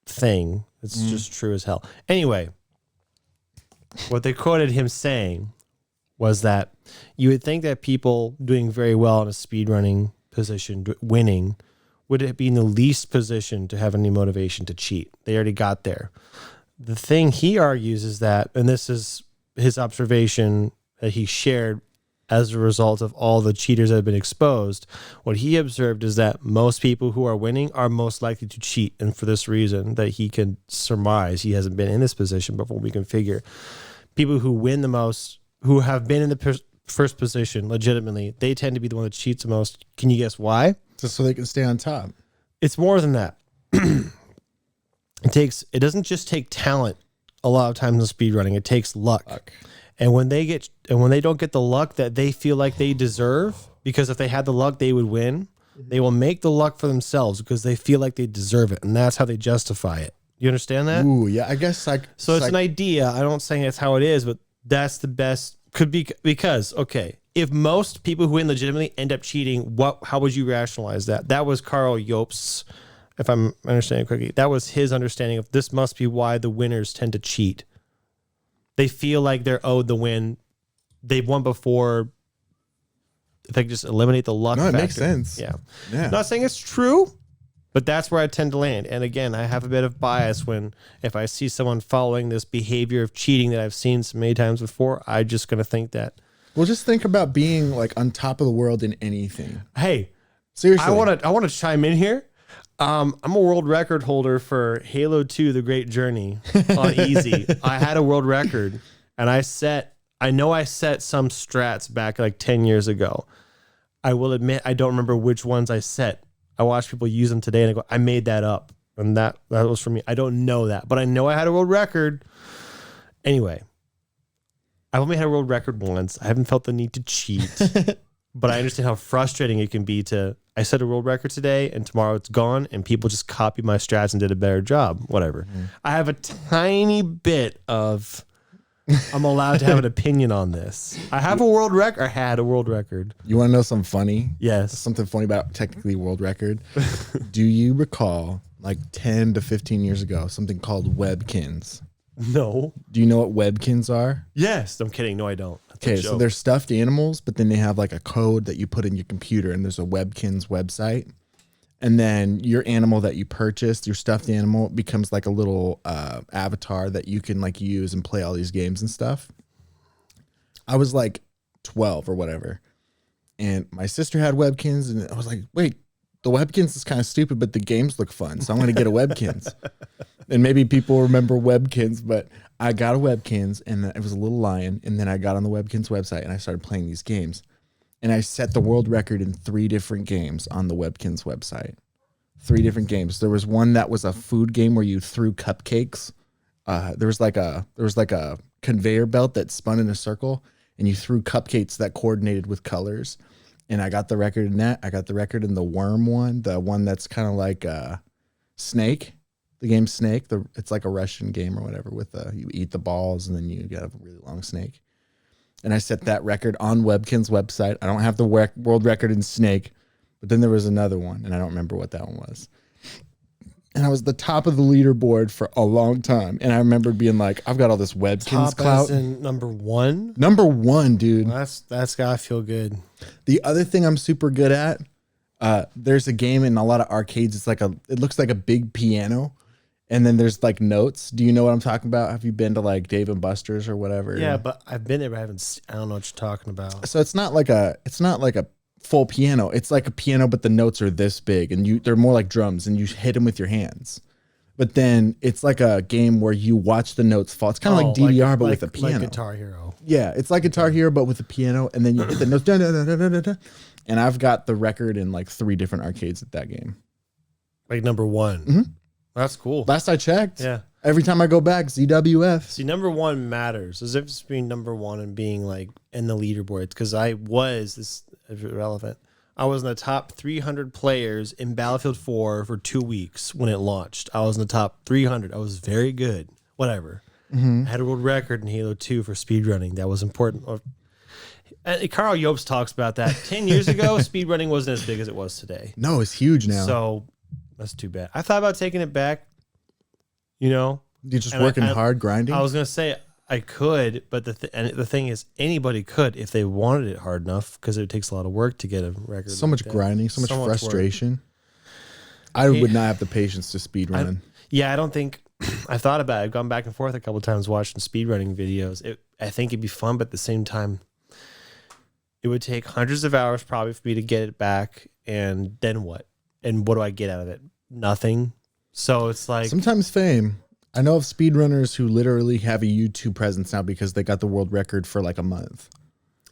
thing. It's just true as hell. Anyway, what they quoted him saying was that you would think that people doing very well in a speedrunning position, winning, would be in the least position to have any motivation to cheat. They already got there. The thing he argues is that, and this is his observation that he shared as a result of all the cheaters that have been exposed, what he observed is that most people who are winning are most likely to cheat. And for this reason that he can surmise, he hasn't been in this position before, we can figure people who win the most, who have been in the first position legitimately, they tend to be the one that cheats the most. Can you guess why?
Just so they can stay on top.
It's more than that. It doesn't just take talent a lot of times in speedrunning. It takes luck. And when they don't get the luck that they feel like they deserve, because if they had the luck, they would win, they will make the luck for themselves because they feel like they deserve it. And that's how they justify it. You understand that?
Ooh, yeah. I guess
so it's an idea. I don't say it's how it is, but that's the best. Could be because, okay, if most people who win legitimately end up cheating, how would you rationalize that? That was Carl Jobst's, if I'm understanding correctly, that was his understanding of this must be why the winners tend to cheat. They feel like they're owed the win. They've won before. If they just eliminate the luck factor.
It makes sense.
Yeah. Not saying it's true, but that's where I tend to land. And again, I have a bit of bias if I see someone following this behavior of cheating that I've seen so many times before, I'm just going to think that.
Well, just think about being like on top of the world in anything.
Hey,
seriously,
I want to chime in here. I'm a world record holder for Halo 2, The Great Journey on easy. I had a world record, and I set some strats back like 10 years ago. I will admit, I don't remember which ones I set. I watch people use them today and I go, I made that up. And that was for me. I don't know that, but I know I had a world record. Anyway, I've only had a world record once. I haven't felt the need to cheat, but I understand how frustrating it can be I set a world record today and tomorrow it's gone and people just copy my strats and did a better job. Whatever. I have a tiny bit of, I'm allowed to have an opinion on this. I have a world record. I had a world record.
You want to know something funny?
Yes.
Something funny about technically world record. Do you recall like 10 to 15 years ago, something called webkins?
No.
Do you know what webkins are?
Yes. I'm kidding. No, I don't.
Okay, so they're stuffed animals, but then they have like a code that you put in your computer and there's a webkins website. And then your animal that you purchased, your stuffed animal, becomes like a little avatar that you can like use and play all these games and stuff. I was like 12 or whatever. And my sister had webkins and I was like, wait, the webkins is kind of stupid, but the games look fun. So I'm going to get a webkins. And maybe people remember webkins, but I got a webkins and it was a little lion. And then I got on the webkins website and I started playing these games. And I set the world record in 3 different games on the webkins website. 3 different games. There was one that was a food game where you threw cupcakes. There was like a conveyor belt that spun in a circle and you threw cupcakes that coordinated with colors. And I got the record in that. I got the record in the worm one, the one that's kind of like Snake. The game Snake. It's like a Russian game or whatever with you eat the balls and then you get a really long snake. And I set that record on Webkin's website. I don't have the world record in Snake, but then there was another one, and I don't remember what that one was. and I was the top of the leaderboard for a long time. And I remember being like, I've got all this Webkins
Top
clout.
as in number one?
Number one, dude.
Well, that's gotta feel good.
The other thing I'm super good at, there's a game in a lot of arcades. It looks like a big piano. And then there's like notes. Do you know what I'm talking about? Have you been to like Dave and Buster's or whatever?
Yeah, but I've been there, but I don't know what you're talking about.
So it's not like a full piano. It's like a piano, but the notes are this big, and they're more like drums, and you hit them with your hands. But then it's like a game where you watch the notes fall. It's kind of like DDR, but with a piano.
Like Guitar Hero.
Yeah, it's like Guitar Hero, but with a piano, and then you hit the notes. Da, da, da, da, da, da. And I've got the record in like 3 different arcades at that game.
Like number one.
Mm-hmm.
That's cool.
Last I checked.
Yeah.
Every time I go back, ZWF.
See, number one matters. There's a difference between number one and being like in the leaderboards. Because this is irrelevant. I was in the top 300 players in Battlefield 4 for 2 weeks when it launched. I was in the top 300. I was very good. Whatever.
Mm-hmm.
I had a world record in Halo 2 for speedrunning. That was important. And Carl Yopes talks about that. 10 years ago, speedrunning wasn't as big as it was today.
No, it's huge now.
So that's too bad. I thought about taking it back. You're
just working hard, grinding?
I was going to say I could, but the thing is, anybody could if they wanted it hard enough, because it takes a lot of work to get a record.
So much grinding, so much frustration. I would not have the patience to speed run.
I don't think I've thought about it. I've gone back and forth a couple of times watching speedrunning videos. I think it'd be fun, but at the same time, it would take hundreds of hours probably for me to get it back. And then what? And what do I get out of it? Nothing. So it's like
sometimes fame. I know of speedrunners who literally have a YouTube presence now because they got the world record for like a month.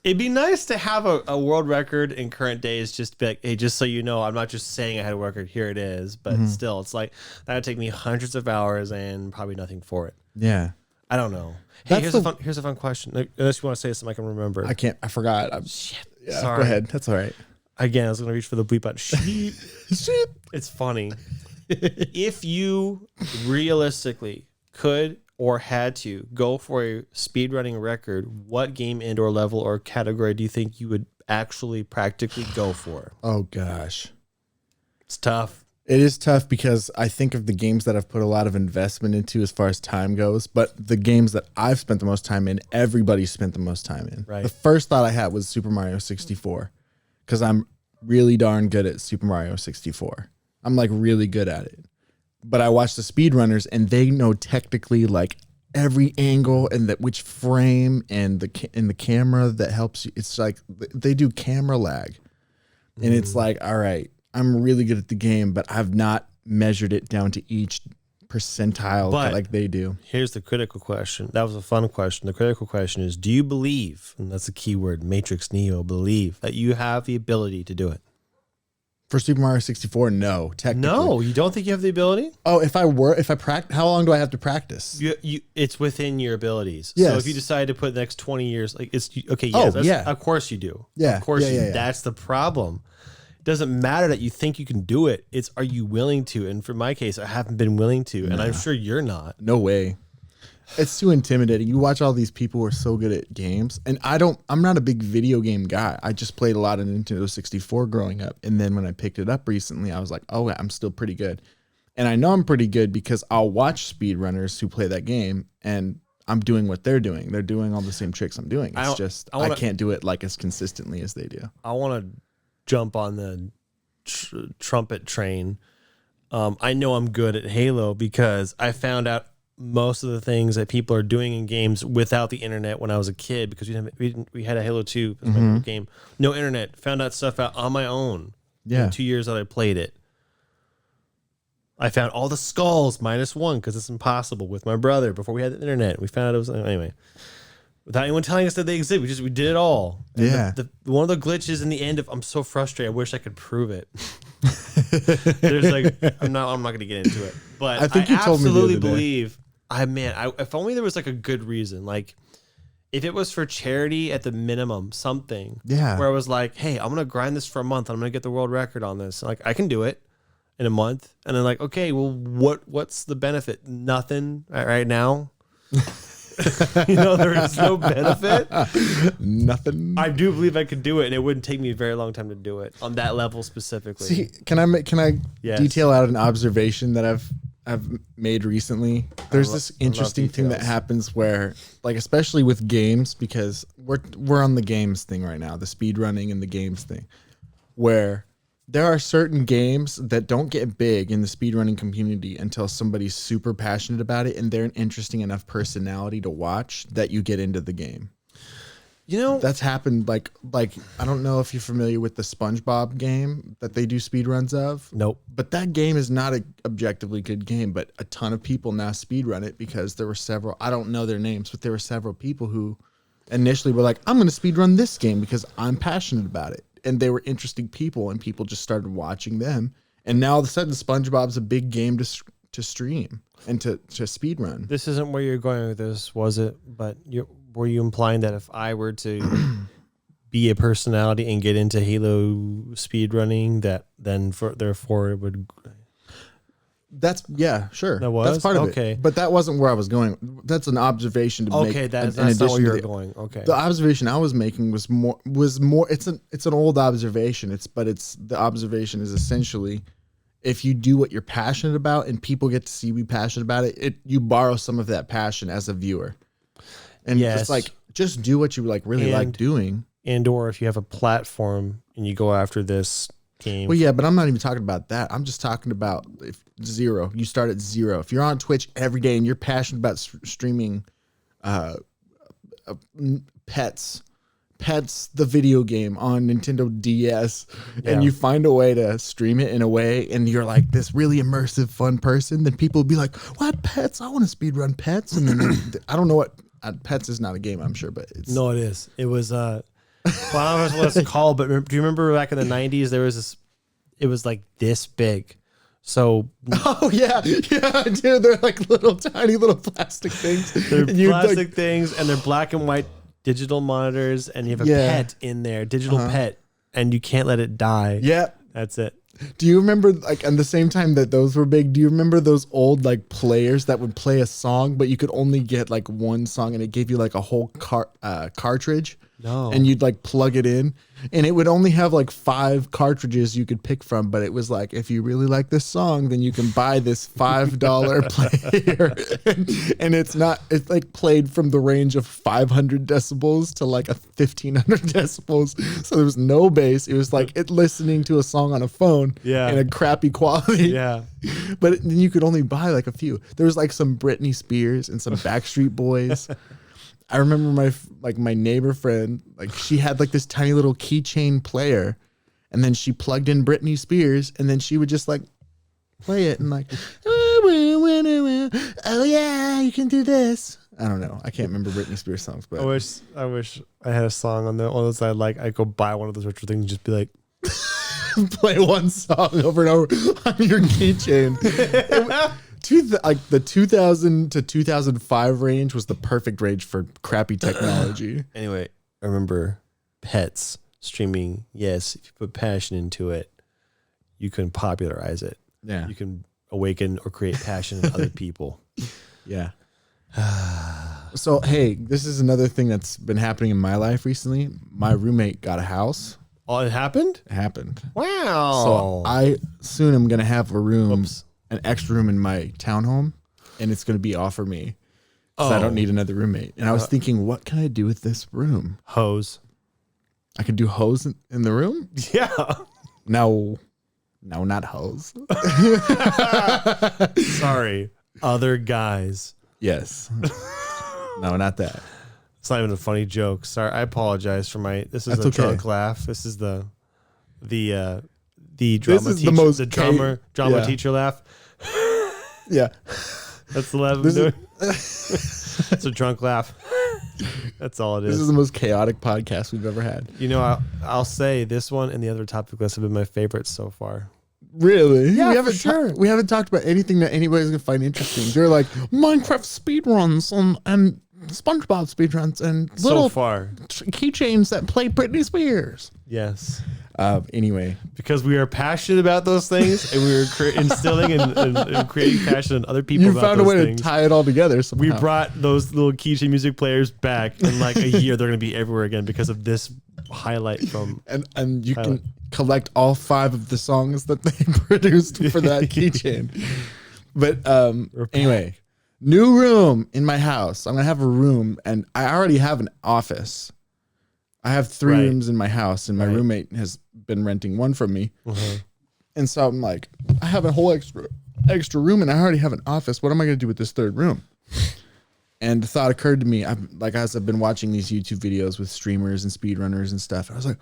It'd be nice to have a world record in current days, just to be like, hey, just so you know, I'm not just saying I had a record, here it is. But still, it's like that would take me hundreds of hours and probably nothing for it.
Yeah.
I don't know. Hey, here's a fun question. Unless you want to say something I can remember.
I forgot.
Shit.
Yeah,
Sorry.
Go ahead. That's all right.
Again, I was going to reach for the bleep button. Sheep. It's funny. If you realistically could or had to go for a speedrunning record, what game and or level or category do you think you would actually practically go for?
Oh, gosh.
It's tough.
It is tough because I think of the games that I've put a lot of investment into as far as time goes, but the games that I've spent the most time in, everybody spent the most time in.
Right.
The first thought I had was Super Mario 64 because I'm really darn good at Super Mario 64. I'm like really good at it. But I watch the speedrunners and they know technically like every angle and which frame and the camera that helps you. It's like they do camera lag. And it's like, all right, I'm really good at the game, but I've not measured it down to each percentile like they do.
Here's the critical question. That was a fun question. The critical question is, do you believe, and that's the key word, Matrix Neo, believe that you have the ability to do it?
For Super Mario 64, no, technically.
No, you don't think you have the ability?
Oh, if I practice, how long do I have to practice?
It's within your abilities.
Yes.
So if you decide to put the next 20 years, like it's okay. Yeah, Of course you do.
Yeah.
Of course
yeah.
That's the problem. It doesn't matter that you think you can do it. It's, are you willing to? And for my case, I haven't been willing to, and I'm sure you're not.
No way. It's too intimidating. You watch all these people who are so good at games, and I'm not a big video game guy. I just played a lot of Nintendo 64 growing up. And then when I picked it up recently, I was like, oh, I'm still pretty good. And I know I'm pretty good because I'll watch speedrunners who play that game and I'm doing what they're doing. They're doing all the same tricks I'm doing. It's I can't do it like as consistently as they do.
I want to jump on the trumpet train. I know I'm good at Halo because I found out most of the things that people are doing in games without the internet when I was a kid, because we had a Halo 2 as my game. No internet. Found that stuff out on my own.
Yeah.
In 2 years that I played it. I found all the skulls -1 because it's impossible with my brother before we had the internet. We found out it was anyway. Without anyone telling us that they exist, we did it all. And
yeah.
One of the glitches in the end of, I'm so frustrated. I wish I could prove it. There's like, I'm not going to get into it, but I think you absolutely believe. If only there was like a good reason, like if it was for charity at the minimum, something.
Yeah.
Where I was like, hey, I'm going to grind this for a month. I'm going to get the world record on this. Like I can do it in a month, and then like, okay, well, what's the benefit? Nothing right now. There is no benefit.
Nothing.
I do believe I could do it, and it wouldn't take me a very long time to do it on that level specifically.
See, can I
Yes.
detail out an observation that I've made recently? There's this interesting thing that
details.
happens where, like, especially with games, because we're on the games thing right now, the speed running and the games thing, where there are certain games that don't get big in the speedrunning community until somebody's super passionate about it and they're an interesting enough personality to watch that you get into the game. That's happened like I don't know if you're familiar with the SpongeBob game that they do speedruns of.
Nope.
But that game is not an objectively good game, but a ton of people now speedrun it because there were several, I don't know their names, but there were several people who initially were like, I'm going to speedrun this game because I'm passionate about it. And they were interesting people, and people just started watching them. And now all of a sudden, SpongeBob's a big game to stream and to speedrun.
This isn't where you're going with this, was it? But were you implying that if I were to be a personality and get into Halo speedrunning, that then therefore it would...
That's, yeah, sure.
That was?
That's part of
Okay.
it. But that wasn't where I was going. That's an observation to make.
Okay, that's
in
not where
addition to
you're
the-
going. Okay.
The observation I was making was more. It's an old observation. The observation is essentially, if you do what you're passionate about and people get to see you be passionate about it, you borrow some of that passion as a viewer, and
Yes.
just do what you really like doing.
And or if you have a platform and you go after this game.
Well, yeah, but I'm not even talking about that. I'm just talking about if zero. You start at zero. If you're on Twitch every day and you're passionate about streaming Pets, the video game on Nintendo DS, and you find a way to stream it in a way, and you're like this really immersive, fun person, then people will be like, what, Pets? I want to speedrun Pets. And then I don't know what, Pets is not a game, I'm sure, but it's...
No, it is. It was... well, I don't know what it's called, but do you remember back in the 90s, there was this, it was like this big. So,
oh yeah, dude, they're like tiny little plastic things.
they're
And you'd,
plastic things, and they're black and white digital monitors, and you have a pet in there, digital pet, and you can't let it die.
Yeah.
That's it.
Do you remember, like, at the same time that those were big, do you remember those old, like, players that would play a song, but you could only get, like, one song, and it gave you, like, a whole cartridge?
No.
And you'd, like, plug it in, and it would only have, like, 5 cartridges you could pick from, but it was like, if you really like this song, then you can buy this $5 player. And it's like, played from the range of 500 decibels to, like, 1,500 decibels. So there was no bass. It was like it listening to a song on a phone in a crappy quality.
Yeah.
But then you could only buy, like, a few. There was, like, some Britney Spears and some Backstreet Boys. I remember my neighbor friend, like, she had like this tiny little keychain player, and then she plugged in Britney Spears, and then she would just like play it and like, oh yeah, you can do this. I don't know. I can't remember Britney Spears songs, but
I wish I had a song on one of those I like. I go buy one of those retro things and just be like,
play one song over and over on your keychain. The 2000 to 2005 range was the perfect range for crappy technology.
Anyway, I remember Pets streaming. Yes, if you put passion into it, you can popularize it.
Yeah.
You can awaken or create passion in other people.
Yeah. So, hey, this is another thing that's been happening in my life recently. My roommate got a house.
Oh, it happened?
It happened.
Wow.
So I soon am going to have an extra room in my townhome, and it's going to be all for me. Because I don't need another roommate. And I was thinking, what can I do with this room?
Hose.
I could do hose in the room?
Yeah.
No, not hose.
Sorry. Other guys.
Yes. No, not that.
It's not even a funny joke. Sorry. I apologize for this is
That's
a
okay.
drunk laugh. This is the drama
is
teacher,
the most
drama teacher laugh.
Yeah.
That's the laugh I'm doing. It's a drunk laugh. That's all it
This is the most chaotic podcast we've ever had.
You know, I'll say this one and the other topic list have been my favorites so far.
Really?
Yeah,
we haven't
for sure.
We haven't talked about anything that anybody's gonna find interesting. They're like Minecraft speedruns and SpongeBob speedruns and little
So far.
keychains that play Britney Spears.
Yes.
Anyway,
because we are passionate about those things, and we were instilling and creating passion in other people.
You
about
found a
those
way
things.
to tie it all together.
We
Somehow.
brought those little keychain music players back. In like a year, they're going to be everywhere again because of this highlight from.
And you can collect all 5 of the songs that they produced for that keychain. But anyway, new room in my house. I'm gonna have a room, and I already have an office. I have 3 rooms in my house, and my roommate has been renting one from me. And so I'm like, I have a whole extra room, and I already have an office. What am I gonna do with this 3rd room? And the thought occurred to me, as I've been watching these YouTube videos with streamers and speedrunners and stuff, I was like,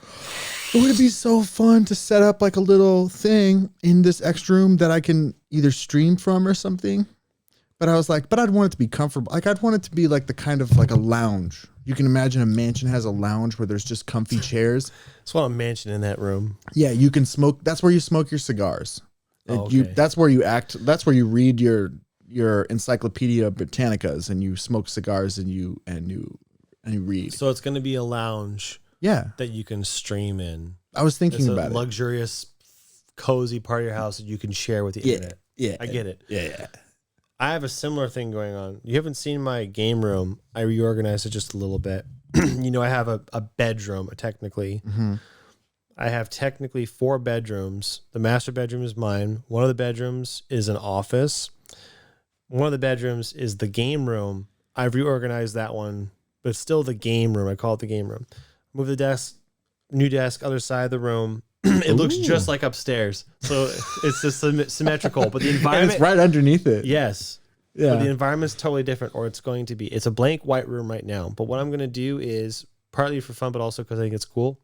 it would be so fun to set up like a little thing in this extra room that I can either stream from or something. But I was like, but I'd want it to be comfortable. Like I'd want it to be like the kind of like a lounge. You can imagine a mansion has a lounge where there's just comfy chairs.
Just want a mansion in that room.
Yeah, you can smoke. That's where you smoke your cigars.
Oh, okay.
That's where you act. That's where you read your Encyclopedia Britannicas, and you smoke cigars, and you read.
So it's going to be a lounge.
Yeah,
that you can stream in.
I was thinking about
it. Luxurious, cozy part of your house that you can share with the internet.
Yeah,
I get it.
Yeah.
I have a similar thing going on. You haven't seen my game room. I reorganized it just a little bit. I have a bedroom, technically.
Mm-hmm.
I have technically 4 bedrooms. The master bedroom is mine. One of the bedrooms is an office. One of the bedrooms is the game room. I've reorganized that one, but it's still the game room. I call it the game room. Move the desk, new desk, other side of the room. It looks just like upstairs. So it's just symmetrical, but the environment...
And it's right underneath it.
Yes.
Yeah.
But the environment's totally different, or it's going to be. It's a blank white room right now. But what I'm going to do is, partly for fun, but also because I think it's cool,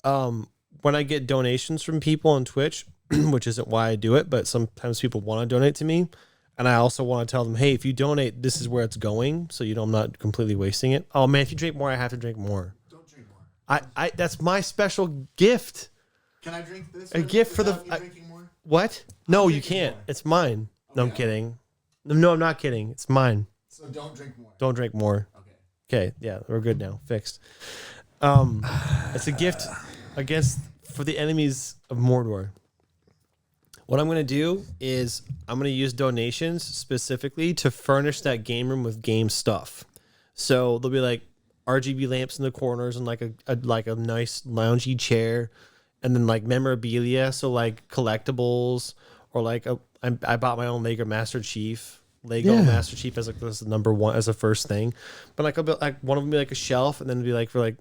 when I get donations from people on Twitch, which isn't why I do it, but sometimes people want to donate to me, and I also want to tell them, hey, if you donate, this is where it's going, so I'm not completely wasting it. Oh, man, if you drink more, I have to drink more.
Don't drink more.
I that's my special gift.
Can I drink this?
A gift for the...
drinking more?
What? No, you
drinking
can't.
more.
It's mine. No, I'm
Okay.
kidding. No, I'm not kidding. It's mine.
So don't drink more.
Don't drink more.
Okay.
Okay, yeah, we're good now. Fixed. It's a gift for the enemies of Mordor. What I'm going to do is I'm going to use donations specifically to furnish that game room with game stuff. So there'll be like RGB lamps in the corners and like a nice loungy chair, and then like memorabilia, so like collectibles, or like I bought my own Lego Master Chief. Master Chief as like this number 1 as a first thing, but like one of them be like a shelf, and then it'd be like for like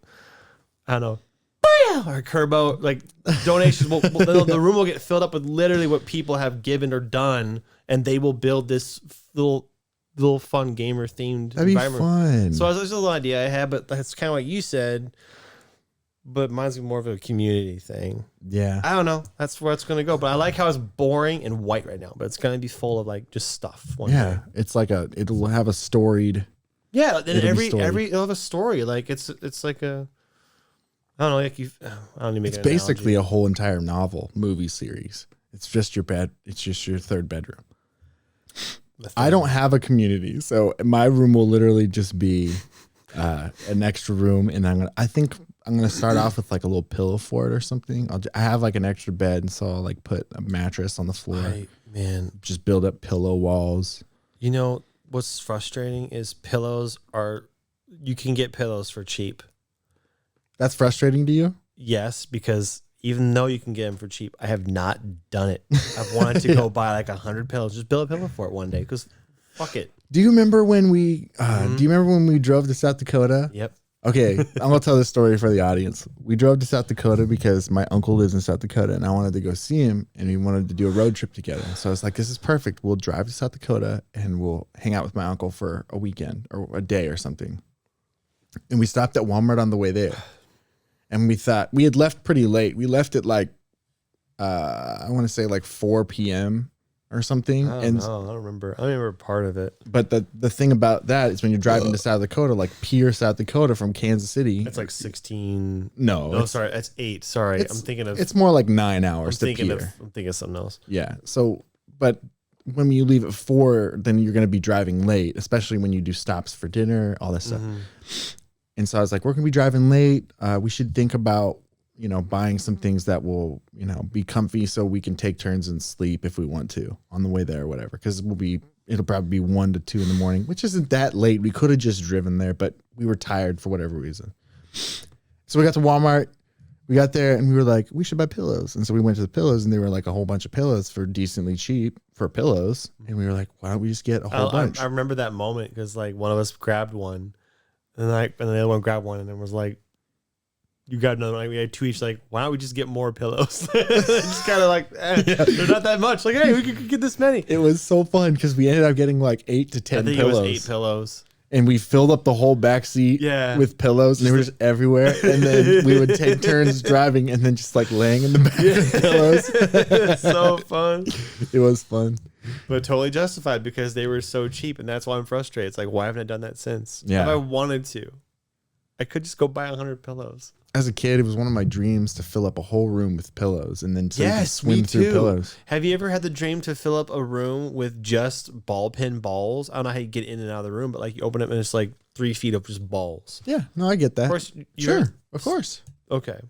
I don't know, or Kerbo, like donations. The room will get filled up with literally what people have given or done, and they will build this little fun gamer themed environment.
Fun.
So that's a little idea I had, but that's kind of like you said. But mine's more of a community thing.
Yeah.
I don't know. That's where it's going to go. But I like how it's boring and white right now. But it's going to be full of like just stuff. Day.
It's like it'll have a storied.
Yeah. Then it'll have a story. Like it's like a, I don't know. Like I don't even make
It's
an
basically
analogy.
a whole entire movie series. It's just your bed. It's just your 3rd bedroom. I don't have a community, so my room will literally just be an extra room, and I think I'm gonna start off with like a little pillow for it or something. I have like an extra bed, and so I'll like put a mattress on the floor. Just build up pillow walls.
You know what's frustrating is you can get pillows for cheap.
That's frustrating to you?
Yes, because even though you can get them for cheap, I have not done it. I've wanted to go buy like 100 pillows, just build a pillow for it one day, because fuck it.
Do you remember when we drove to South Dakota?
Yep.
Okay, I'm gonna tell this story for the audience. We drove to South Dakota because my uncle lives in South Dakota, and I wanted to go see him, and we wanted to do a road trip together. So I was like, "This is perfect. We'll drive to South Dakota, and we'll hang out with my uncle for a weekend or a day or something." And we stopped at Walmart on the way there, and we thought we had left pretty late. We left at like, I want to say like 4 p.m. or something.
I don't remember. I don't remember part of it.
But the thing about that is when you're driving to South Dakota, like Pierre, South Dakota from Kansas City.
It's like 16.
No,
sorry. That's 8. Sorry. I'm thinking of.
It's more like 9 hours to Pierre.
I'm thinking of something else.
Yeah. So, but when you leave at 4, then you're going to be driving late, especially when you do stops for dinner, all that stuff. And so I was like, we're going to be driving late. We should think about buying some things that will, be comfy so we can take turns and sleep if we want to on the way there or whatever. Because it'll probably be 1 to 2 in the morning, which isn't that late. We could have just driven there, but we were tired for whatever reason. So we got to Walmart. We got there and we were like, we should buy pillows. And so we went to the pillows and they were like a whole bunch of pillows for decently cheap for pillows. And we were like, why don't we just get a whole bunch?
I remember that moment because like one of us grabbed one and the other one grabbed one and then was like, you got another one. Like, we had 2 each. Like, why don't we just get more pillows? Just kind of like, they're not that much. Like, hey, we could get this many.
It was so fun because we ended up getting like 8 to 10 pillows.
It was 8 pillows.
And we filled up the whole back seat with pillows, and they were just everywhere. And then we would take turns driving, and then just like laying in the back with pillows.
It's so fun.
It was fun,
but totally justified because they were so cheap, and that's why I'm frustrated. It's like, why haven't I done that since?
Yeah.
If I wanted to, I could just go buy 100 pillows.
As a kid, it was one of my dreams to fill up a whole room with pillows, and then to swim through pillows.
Have you ever had the dream to fill up a room with just ball pin balls? I don't know how you get in and out of the room, but like you open it and it's like 3 feet of just balls.
Yeah, no, I get that.
Of course,
of course.
Okay.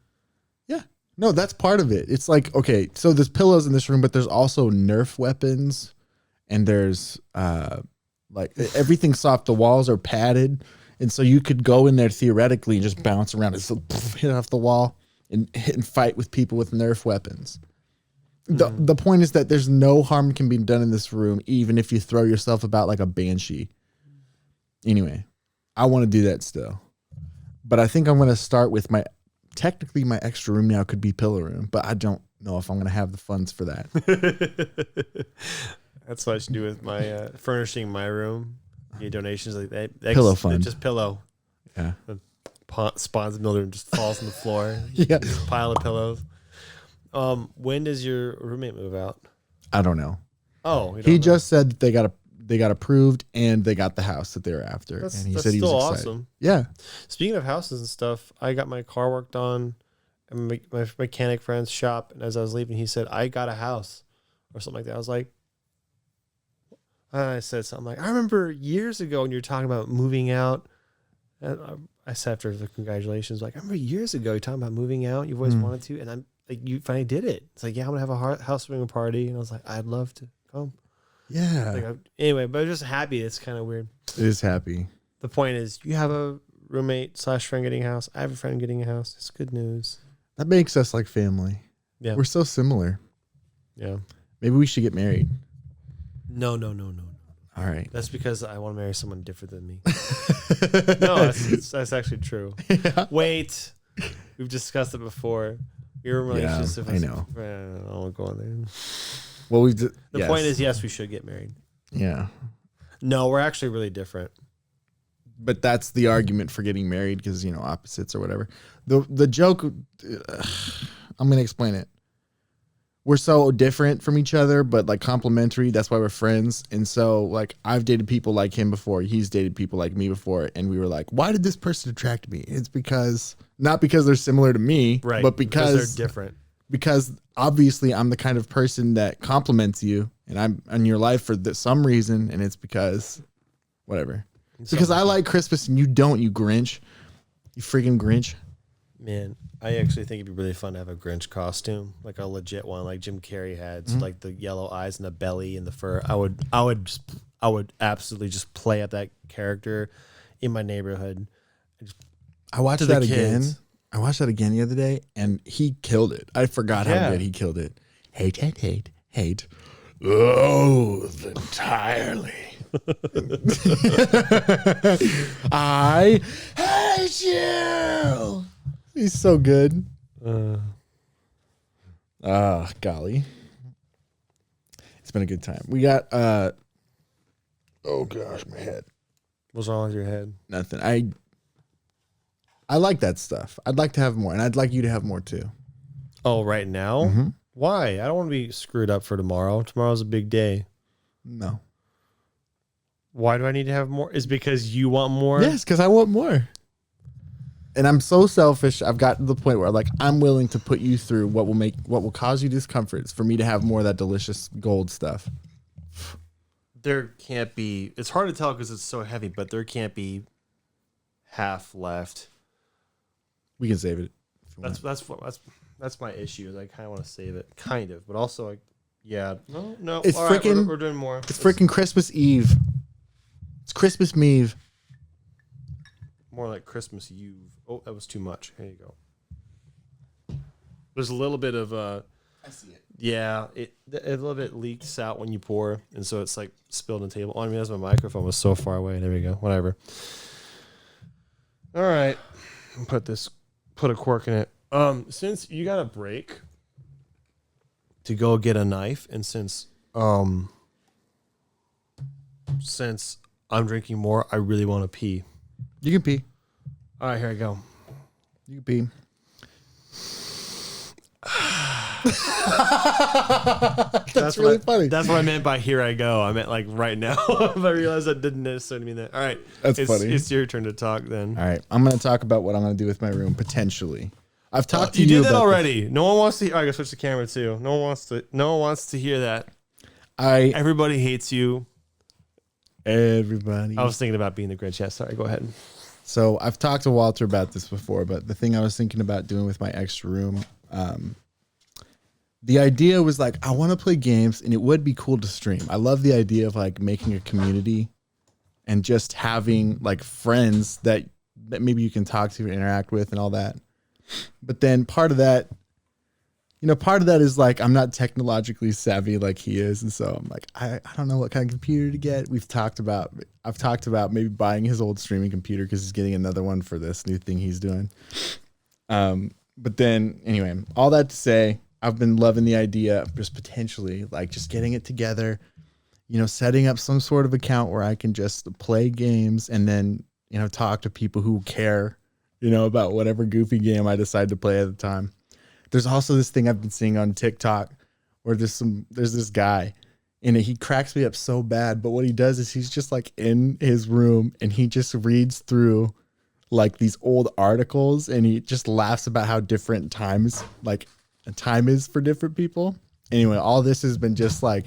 Yeah, no, that's part of it. It's like, okay, so there's pillows in this room, but there's also Nerf weapons, and there's like everything's soft. The walls are padded. And so you could go in there theoretically and just bounce around and hit off the wall and hit and fight with people with Nerf weapons. The point is that there's no harm can be done in this room, even if you throw yourself about like a banshee. Anyway, I want to do that still. But I think I'm going to start with technically my extra room now could be pillow room, but I don't know if I'm going to have the funds for that.
That's what I should do with my furnishing my room. Get donations like that.
Pillow fund.
Just pillow.
Yeah.
Spawns a builder and just falls on the floor.
Yeah.
Just pile of pillows. When does your roommate move out?
I don't know.
Oh,
he just said that they got approved and they got the house that they were after. And he said he was excited. Awesome. Yeah.
Speaking of houses and stuff, I got my car worked on at my mechanic friend's shop, and as I was leaving, he said, "I got a house," or something like that. I was like, I said something like, I remember years ago when you were talking about moving out. And I said after the congratulations, like, I remember years ago you're talking about moving out. You've always wanted to. And I'm like, you finally did it. It's like, yeah, I'm going to have a housewarming party. And I was like, I'd love to come.
Yeah.
Like, anyway, but I was just happy. It's kind of weird.
It is happy.
The point is, you have a roommate / friend getting a house. I have a friend getting a house. It's good news.
That makes us like family. Yeah. We're so similar.
Yeah.
Maybe we should get married.
No.
All right.
That's because I want to marry someone different than me. No, that's actually true. Yeah. Wait. We've discussed it before. Your relationship.
Yeah, I know.
I won't go on there.
Well,
the point is, yes, we should get married.
Yeah.
No, we're actually really different.
But that's the argument for getting married because, opposites or whatever. The joke, I'm going to explain it. We're so different from each other, but like complementary. That's why we're friends. And so like I've dated people like him before. He's dated people like me before. And we were like, why did this person attract me? It's not because they're similar to me,
right?
But because
they're different.
Because obviously I'm the kind of person that compliments you and I'm in your life for some reason. And it's because whatever. It's because I like Christmas and you don't, you Grinch. You freaking Grinch.
Man, I actually think it'd be really fun to have a Grinch costume, like a legit one, like Jim Carrey had, so like the yellow eyes and the belly and the fur. I would absolutely just play up that character in my neighborhood.
I watched that again. I watched that again the other day, and he killed it. I forgot how good he killed it. Hate. Loathe entirely. I hate you. He's so good. Golly. It's been a good time. We got oh gosh, my head.
What's wrong with your head?
Nothing. I like that stuff. I'd like to have more, and I'd like you to have more too.
Oh, right now? Mm-hmm. Why? I don't want to be screwed up for tomorrow. Tomorrow's a big day.
No.
Why do I need to have more? Is it because you want more?
Yes, because I want more. And I'm so selfish. I've gotten to the point where like I'm willing to put you through what will cause you discomfort for me to have more of that delicious gold stuff.
There can't be. It's hard to tell because it's so heavy, but there can't be half left.
We can save it. you want.
That's my issue. Is I kind of want to save it, kind of, but also like, yeah, no.
It's
all right,
freaking.
we're doing more.
It's freaking Christmas Eve. It's Christmas Eve.
More like Christmas Eve. Oh, that was too much. Here you go. There's a little bit of
I see it.
yeah, a little bit leaks out when you pour, and so it's like spilled on the table. Oh, I mean, as my microphone was so far away. There we go. Whatever. All right, put a cork in it. Since you got a break to go get a knife, and since I'm drinking more, I really want to pee.
You can pee.
All right, here I go.
You can pee. That's really funny.
That's what I meant by "here I go." I meant like right now. I realized that didn't necessarily mean that. All right,
that's funny.
It's your turn to talk then.
All right, I'm going to talk about what I'm going to do with my room potentially. I've talked to
you
you
did that
about
already. No one wants to. I gotta switch the camera too. No one wants to hear that. Everybody hates you.
Everybody.
I was thinking about being the Grinch. Yeah, sorry. Go ahead.
So I've talked to Walter about this before, but the thing I was thinking about doing with my extra room, the idea was like, I want to play games and it would be cool to stream. I love the idea of like making a community and just having like friends that maybe you can talk to and interact with and all that. But then part of that is like, I'm not technologically savvy like he is. And so I'm like, I don't know what kind of computer to get. I've talked about maybe buying his old streaming computer because he's getting another one for this new thing he's doing. But then anyway, all that to say, I've been loving the idea of just potentially like just getting it together, setting up some sort of account where I can just play games and then, talk to people who care, about whatever goofy game I decide to play at the time. There's also this thing I've been seeing on TikTok where there's this guy and he cracks me up so bad. But what he does is he's just like in his room and he just reads through like these old articles and he just laughs about how different times like a time is for different people. Anyway, all this has been just like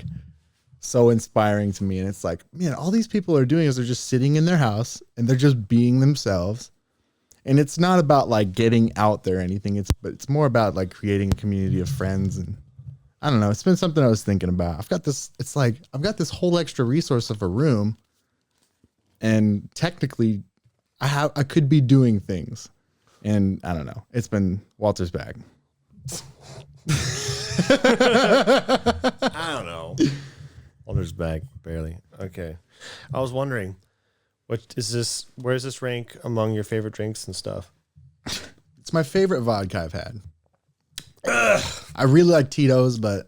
so inspiring to me. And it's like, man, all these people are doing is they're just sitting in their house and they're just being themselves. And it's not about like getting out there or anything. It's more about like creating a community of friends. And I don't know. It's been something I was thinking about. I've got this whole extra resource of a room, and technically I could be doing things, and I don't know. It's been Walter's bag.
I don't know. Walter's bag, barely. Okay. I was wondering, what is this? Where does this rank among your favorite drinks and stuff?
It's my favorite vodka I've had. I really like Tito's, but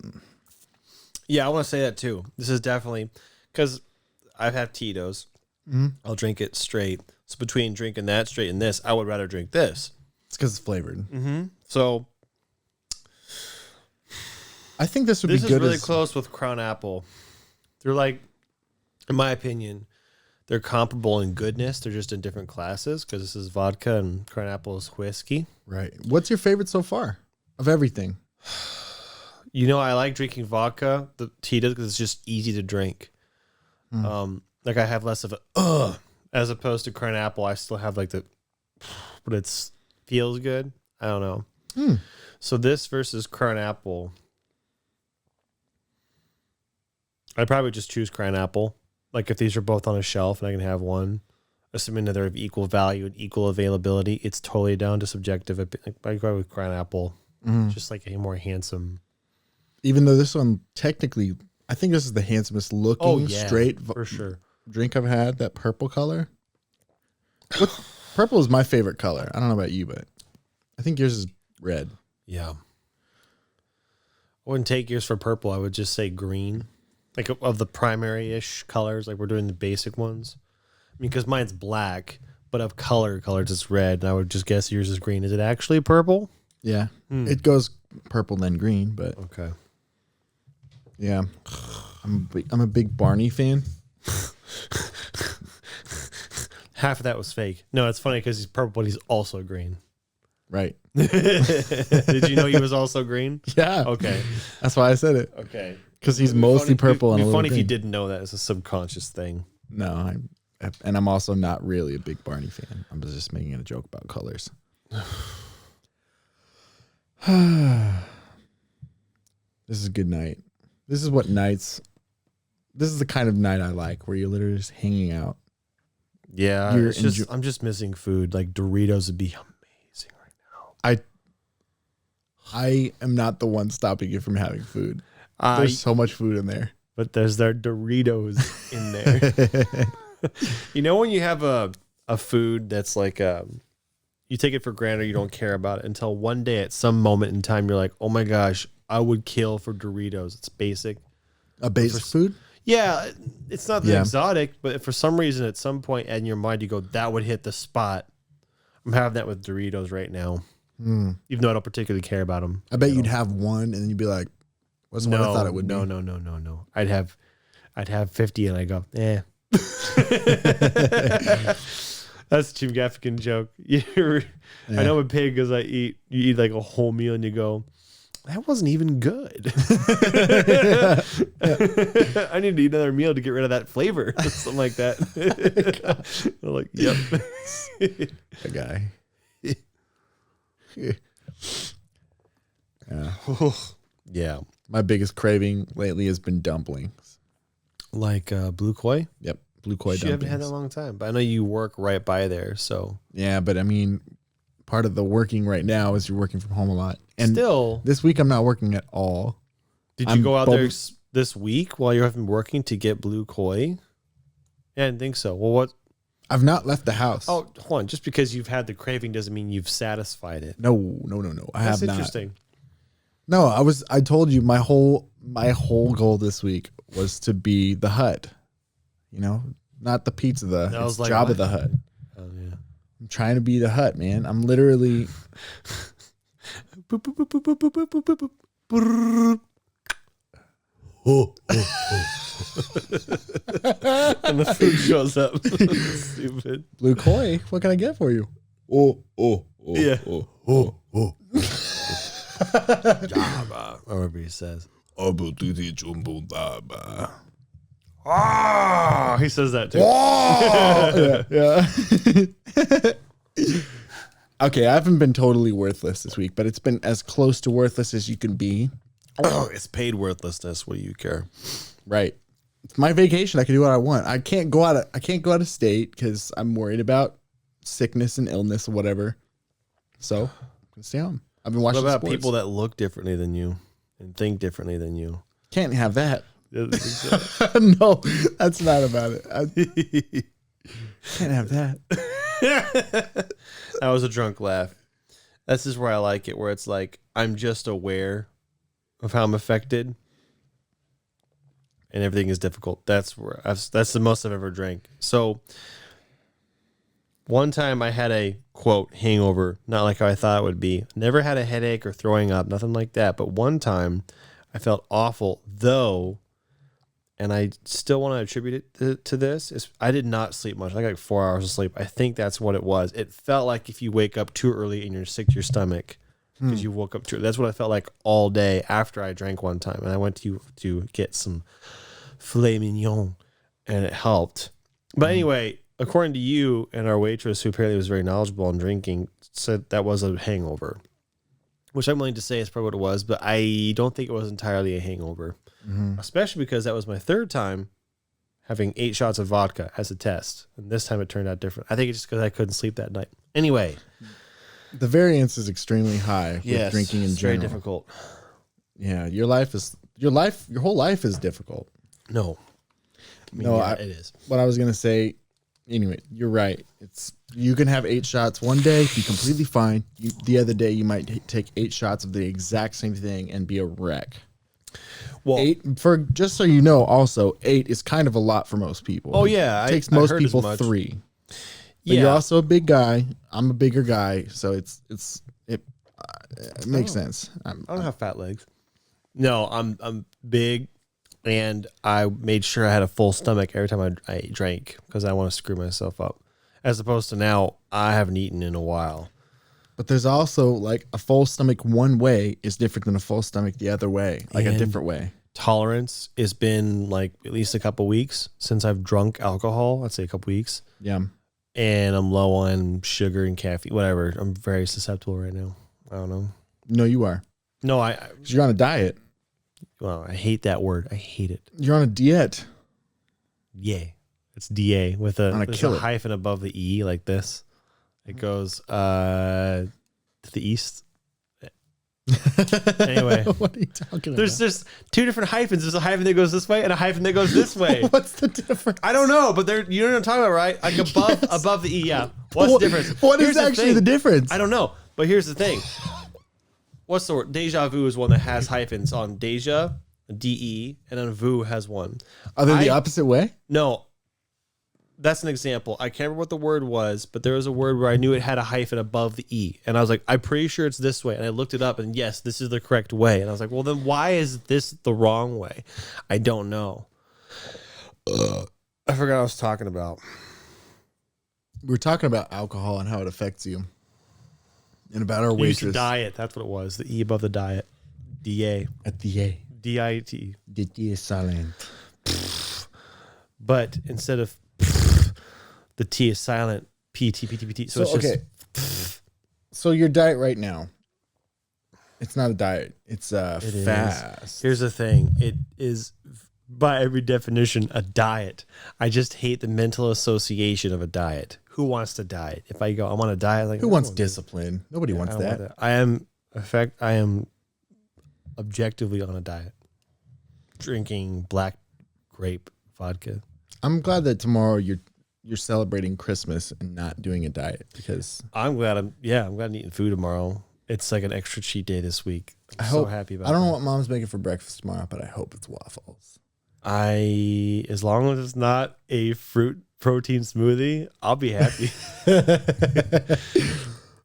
yeah, I want to say that too. This is definitely because I've had Tito's. Mm-hmm. I'll drink it straight. So between drinking that straight and this, I would rather drink this.
It's because it's flavored.
Mm-hmm. So
I think this would be good.
This is really close with Crown Apple. They're like, in my opinion, they're comparable in goodness. They're just in different classes because this is vodka and Crown Apple is whiskey.
Right. What's your favorite so far of everything?
I like drinking vodka, the Tito's, because it's just easy to drink. Like I have less of a as opposed to Crown Apple. I still have like but it feels good. I don't know. So this versus Crown Apple, I'd probably just choose Crown Apple. Like if these are both on a shelf and I can have one, assuming that they're of equal value and equal availability, it's totally down to subjective. I go with Crown Apple, just like a more handsome. Even
though this one technically, I think this is the handsomest looking straight
for sure
drink I've had. That purple color. Purple is my favorite color. I don't know about you, but I think yours is red.
Yeah. I wouldn't take yours for purple. I would just say green. Like of the primary-ish colors, like we're doing the basic ones. I mean, because mine's black, but of colors, it's red. And I would just guess yours is green. Is it actually purple?
Yeah. It goes purple then green, but
okay.
Yeah. I'm a big Barney fan.
Half of that was fake. No, it's funny because he's purple, but he's also green.
Right.
Did you know he was also green?
Yeah.
Okay.
That's why I said it.
Okay.
Because he's mostly purple and a
little
little
funny
green.
if you didn't know that. It's a subconscious thing.
No, I'm also not really a big Barney fan. I'm just making a joke about colors. This is a good night. This is the kind of night I like, where you're literally just hanging out.
Yeah, I'm just missing food. Like Doritos would be amazing right now.
I am not the one stopping you from having food. There's so much food in there.
But there's their Doritos in there. You know when you have a food that's like you take it for granted, you don't care about it until one day at some moment in time you're like, oh my gosh, I would kill for Doritos. It's basic.
A basic food?
Yeah, it's not that exotic, but for some reason at some point in your mind you go, that would hit the spot. I'm having that with Doritos right now. Even though I don't particularly care about them.
I bet you'd have one and then you'd be like, what's what I thought it would be?
No. I'd have 50 and I go, eh. That's a Jim Gaffigan joke. I know a pig because you eat like a whole meal and you go, that wasn't even good. I need to eat another meal to get rid of that flavor. Something like that. I'm like, yep.
The guy. Yeah.
Yeah.
My biggest craving lately has been dumplings.
Like blue koi?
Yep. Blue koi dumplings.
You haven't had that in a long time, but I know you work right by there, so.
Yeah, but I mean, part of the working right now is you're working from home a lot. And
still,
this week I'm not working at all.
Did you go out there this week while you haven't been working to get blue koi? Yeah, I didn't think so. Well, what?
I've not left the house.
Oh, hold on. Just because you've had the craving doesn't mean you've satisfied it.
No. I have not. That's
interesting.
No, I told you my whole goal this week was to be the Hut. You know, not the Pizza the like, Jabba the Hut.
Oh yeah.
I'm trying to be the Hut, man. I'm literally
and the food shows up. Stupid.
Blue koi. What can I get for you? Oh.
Yeah. Jabba, or whatever he says. Ah, he says that too.
Yeah. Okay, I haven't been totally worthless this week, but it's been as close to worthless as you can be.
Oh, it's paid worthlessness. What do you care?
Right. It's my vacation. I can do what I want. I can't go out of state because I'm worried about sickness and illness or whatever. So I'm gonna stay home. I've been watching.
What about
sports.
people that look differently than you and think differently than you?
Can't have that.
So.
No, that's not about it. Can't have that.
That was a drunk laugh. This is where I like it, where it's like I'm just aware of how I'm affected, and everything is difficult. That's the most I've ever drank. So one time I had a quote hangover, not like how I thought it would be. Never had a headache or throwing up, nothing like that. But one time I felt awful, though. And I still want to attribute it to this. I did not sleep much. I got like 4 hours of sleep. I think that's what it was. It felt like if you wake up too early and you're sick to your stomach because you woke up too early. That's what I felt like all day after I drank one time. And I went to get some filet mignon, and it helped. But anyway, according to you and our waitress, who apparently was very knowledgeable on drinking, said that was a hangover, which I'm willing to say is probably what it was. But I don't think it was entirely a hangover. Especially because that was my third time having 8 shots of vodka as a test. And this time it turned out different. I think it's just because I couldn't sleep that night. Anyway.
The variance is extremely high with drinking in general.
Very difficult.
Yeah, your whole life is difficult.
No.
It
is.
What I was going to say, anyway, you're right. You can have 8 shots one day, be completely fine. The other day, you might take 8 shots of the exact same thing and be a wreck. Well, 8 just so you know, also 8 is kind of a lot for most people.
Oh yeah,
it takes most people 3. But you're also a big guy. I'm a bigger guy, so it makes sense.
I don't have fat legs. No, I'm big, and I made sure I had a full stomach every time I drank because I want to screw myself up. As opposed to now, I haven't eaten in a while.
But there's also like a full stomach one way is different than a full stomach the other way, like a different way.
Tolerance has been like at least a couple weeks since I've drunk alcohol. I'd say a couple weeks.
Yeah.
And I'm low on sugar and caffeine, whatever. I'm very susceptible right now. I don't know.
No, you are.
No,
'Cause you're on a diet.
Well, I hate that word. I hate it.
You're on a diet.
Yeah. It's DA with there's a
it.
hyphen above the E like this. It goes to the east. Anyway,
what are you talking
there's
about?
just two different hyphens. There's a hyphen that goes this way and a hyphen that goes this way.
What's the difference?
I don't know, but you know what I'm talking about, right? Like above the E, yeah. What's the difference?
What
Here's
is actually the difference?
I don't know, but here's the thing. What's the word? Deja vu is one that has hyphens on deja, DE, and on vu has one.
Are they the opposite way?
No. That's an example. I can't remember what the word was, but there was a word where I knew it had a hyphen above the E. And I was like, I'm pretty sure it's this way. And I looked it up and yes, this is the correct way. And I was like, well, then why is this the wrong way? I don't know. I forgot what I was talking about.
We're talking about alcohol and how it affects you. And about our
Use
waitress.
the diet. That's what it was. The E above the diet. DA.
At the A.
DIT.
The D is silent.
But instead of the T is silent. PT. So it's just.
So your diet right now, it's not a diet. It's fast.
Here's the thing. It is, by every definition, a diet. I just hate the mental association of a diet. Who wants to diet? If I go, I'm on a diet. Like,
Who wants discipline? Nobody wants that.
I am objectively on a diet. Drinking black grape vodka.
I'm glad that tomorrow you're celebrating Christmas and not doing a diet because
I'm glad I'm eating food tomorrow. It's like an extra cheat day this week. I'm so happy about it.
I don't know what mom's making for breakfast tomorrow, but I hope it's waffles.
As long as it's not a fruit protein smoothie, I'll be happy.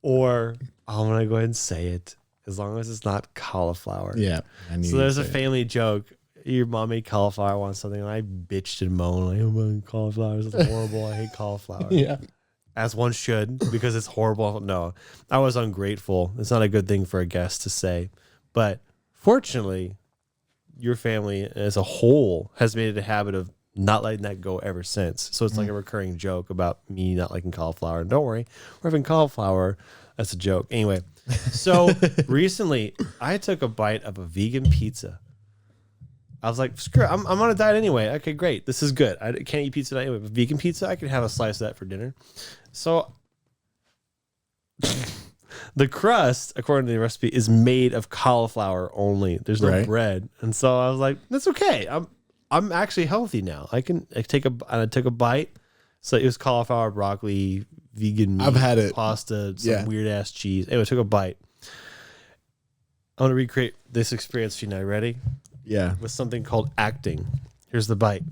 Or I'm gonna go ahead and say it. As long as it's not cauliflower.
Yeah.
So there's a family joke. Your mom made cauliflower, I want something, and I bitched and moaned like, "Oh my cauliflower is horrible. I hate cauliflower."
Yeah.
As one should, because it's horrible. No, I was ungrateful. It's not a good thing for a guest to say. But fortunately, your family as a whole has made it a habit of not letting that go ever since. So it's like a recurring joke about me not liking cauliflower. And don't worry, we're having cauliflower. That's a joke. Anyway, so recently I took a bite of a vegan pizza. I was like, screw it, I'm on a diet anyway. Okay, great. This is good. I can't eat pizza anyway, but vegan pizza, I can have a slice of that for dinner. So the crust, according to the recipe, is made of cauliflower only. There's no bread. And so I was like, that's okay. I'm actually healthy now. I took a bite. So it was cauliflower, broccoli, vegan meat,
I've had it.
pasta, some weird ass cheese. Anyway, I took a bite. I want to recreate this experience for you now. Ready?
Yeah.
With something called acting. Here's the bite.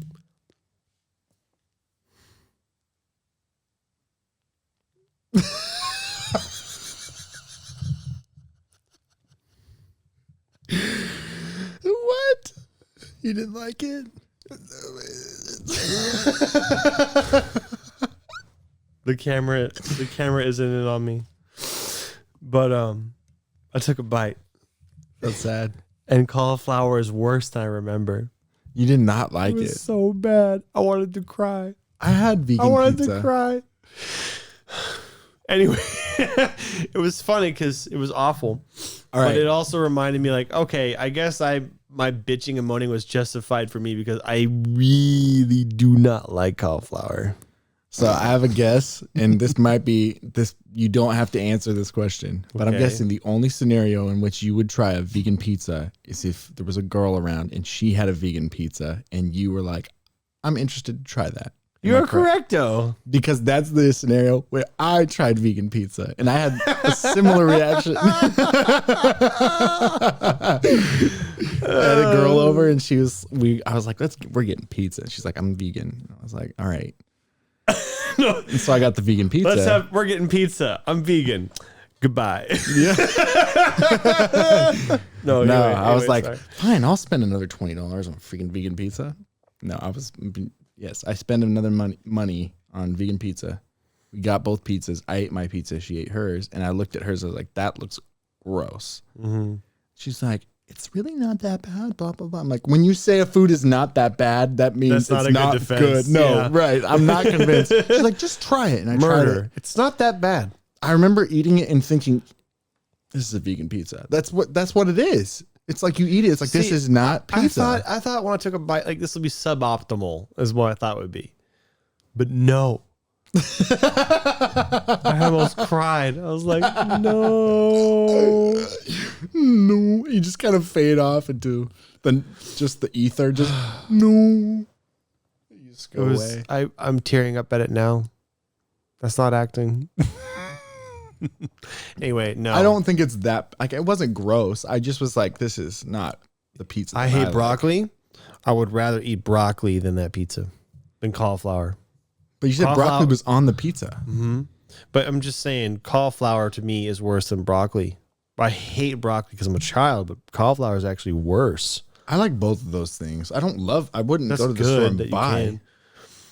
What? You didn't like it?
The camera isn't in on me. But I took a bite.
That's sad.
And cauliflower is worse than I remember.
You did not like
It was
it.
so bad. I wanted to cry.
I had vegan pizza.
I wanted to cry. Anyway, it was funny because it was awful. But it also reminded me, like, okay, I guess my bitching and moaning was justified for me because I really do not like cauliflower.
So I have a guess, and this might be this. You don't have to answer this question, but I'm guessing the only scenario in which you would try a vegan pizza is if there was a girl around and she had a vegan pizza, and you were like, "I'm interested to try that."
You're correct, though.
Because that's the scenario where I tried vegan pizza, and I had a similar reaction. I had a girl over, and I was like, we're getting pizza. She's like, I'm vegan. I was like, all right.
No.
And so I got the vegan pizza.
We're getting pizza. I'm vegan. Goodbye.
Yeah.
No,
I was like, fine, I'll spend another $20 on freaking vegan pizza. No, yes, I spent another money on vegan pizza. We got both pizzas. I ate my pizza. She ate hers. And I looked at hers. I was like, that looks gross. Mm-hmm. She's like, it's really not that bad, blah, blah, blah. I'm like, when you say a food is not that bad, that means it's not good. No, right. I'm not convinced. She's like, just try it. And I tried it.
It's not that bad.
I remember eating it and thinking, This is a vegan pizza. That's what it is. It's like you eat it. It's like, this is not pizza.
I thought when I took a bite, like this would be suboptimal is what I thought it would be. But no. I almost cried. I was like, no.
No. You just kind of fade off into just the ether. Just no. You just go away.
I'm tearing up at it now. That's not acting. Anyway, no.
I don't think it's that, like, it wasn't gross. I just was like, this is not the pizza.
I hate broccoli. I would rather eat broccoli than that pizza, than cauliflower.
But you said broccoli was on the pizza.
Mm-hmm. But I'm just saying, cauliflower to me is worse than broccoli. I hate broccoli because I'm a child, but cauliflower is actually worse.
I like both of those things. I wouldn't
That's
go to the store
good
and buy.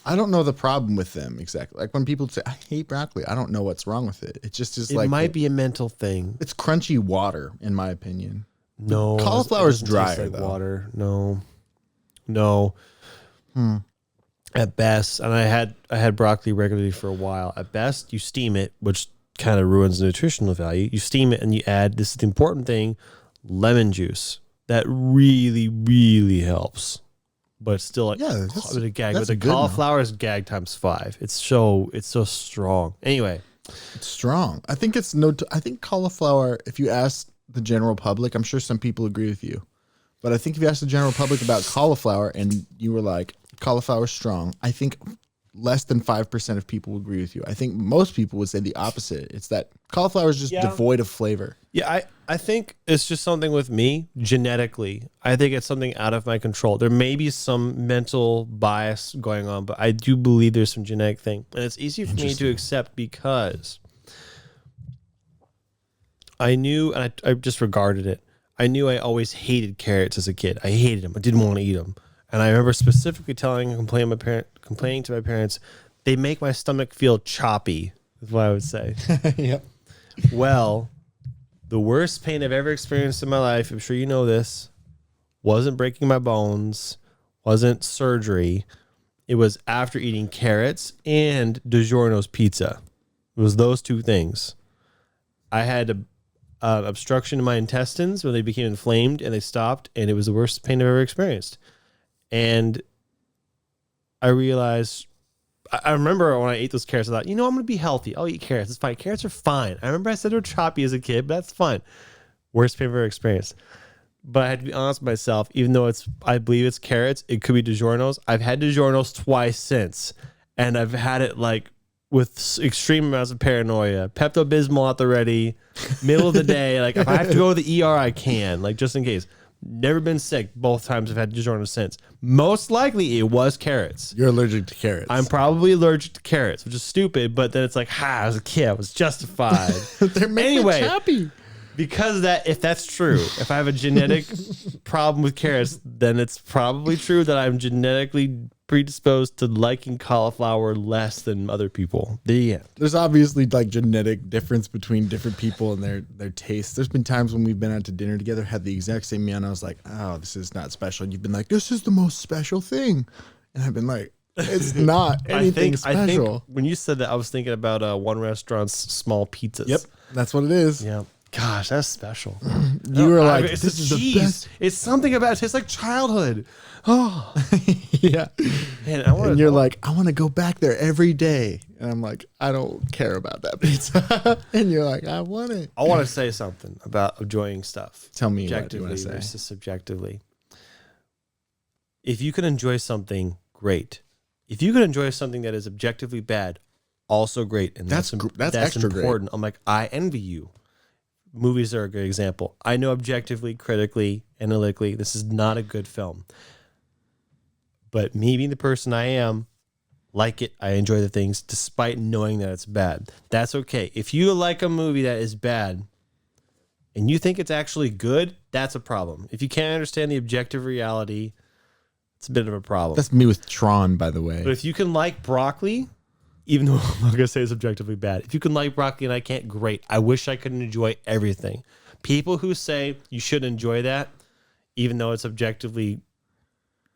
I don't know the problem with them exactly. Like when people say, I hate broccoli, I don't know what's wrong with it. It just is like.
It might be a mental thing.
It's crunchy water, in my opinion.
No.
Cauliflower's drier,
like
though.
Water. No. At best, and I had broccoli regularly for a while. At best, you steam it, which kind of ruins the nutritional value. You steam it and you add, this is the important thing, lemon juice. That really, really helps. But it's still like with a gag. But the cauliflower is gag times 5. It's so strong. Anyway,
it's strong. I think I think cauliflower. If you ask the general public, I'm sure some people agree with you. But I think if you ask the general public about cauliflower and you were like, cauliflower is strong, I think less than 5% of people would agree with you. I think most people would say the opposite. It's that cauliflower is just devoid of flavor.
Yeah, I think it's just something with me genetically. I think it's something out of my control. There may be some mental bias going on, but I do believe there's some genetic thing. And it's easy for me to accept because I knew, and I just regarded it. I knew I always hated carrots as a kid. I hated them. I didn't want to eat them. And I remember specifically complaining to my parents, they make my stomach feel choppy, is what I would say.
Yep.
Well, the worst pain I've ever experienced in my life, I'm sure you know this, wasn't breaking my bones, wasn't surgery. It was after eating carrots and DiGiorno's pizza. It was those two things. I had obstruction in my intestines where they became inflamed and they stopped, and it was the worst pain I've ever experienced. And I realized, I remember when I ate those carrots, I thought, I'm going to be healthy. I'll eat carrots. It's fine. Carrots are fine. I remember I said they're choppy as a kid, but that's fine. Worst pain I've ever experienced. But I had to be honest with myself, even though I believe it's carrots, it could be DiGiorno's. I've had DiGiorno's twice since, and I've had it like with extreme amounts of paranoia. Pepto-Bismol at the ready, middle of the day. Like if I have to go to the ER, I can, like just in case. Never been sick. Both times I've had DiGiorno since. Most likely it was carrots.
You're allergic to carrots.
I'm probably allergic to carrots, which is stupid, but then it's like, as a kid, I was justified.
They're making me choppy.
Because of that, if that's true, if I have a genetic problem with carrots, then it's probably true that I'm genetically predisposed to liking cauliflower less than other people. The end.
There's obviously like genetic difference between different people and their tastes. There's been times when we've been out to dinner together, had the exact same meal, and I was like, oh, this is not special. And you've been like, this is the most special thing. And I've been like, it's not anything special. I think
when you said that, I was thinking about one restaurant's small pizzas.
Yep, that's what it is.
Yeah. Gosh, that's special.
You were like, this is the best.
It's something about it. It tastes like childhood. Oh,
yeah.
Man,
and you're like, I want to go back there every day. And I'm like, I don't care about that pizza. And you're like, I want it.
I want to say something about enjoying stuff.
Tell me
what you want to say. Versus subjectively. If you can enjoy something, great. If you can enjoy something that is objectively bad, also great. And that's extra important. Great. I'm like, I envy you. Movies are a good example. I know objectively, critically, analytically, this is not a good film. But me being the person I am, like it, I enjoy the things despite knowing that it's bad. That's okay. If you like a movie that is bad and you think it's actually good, that's a problem. If you can't understand the objective reality, it's a bit of a problem.
That's me with Tron, by the way.
But if you can like broccoli, even though I'm not going to say it's objectively bad, if you can like broccoli and I can't, great. I wish I could enjoy everything. People who say you should enjoy that, even though it's objectively,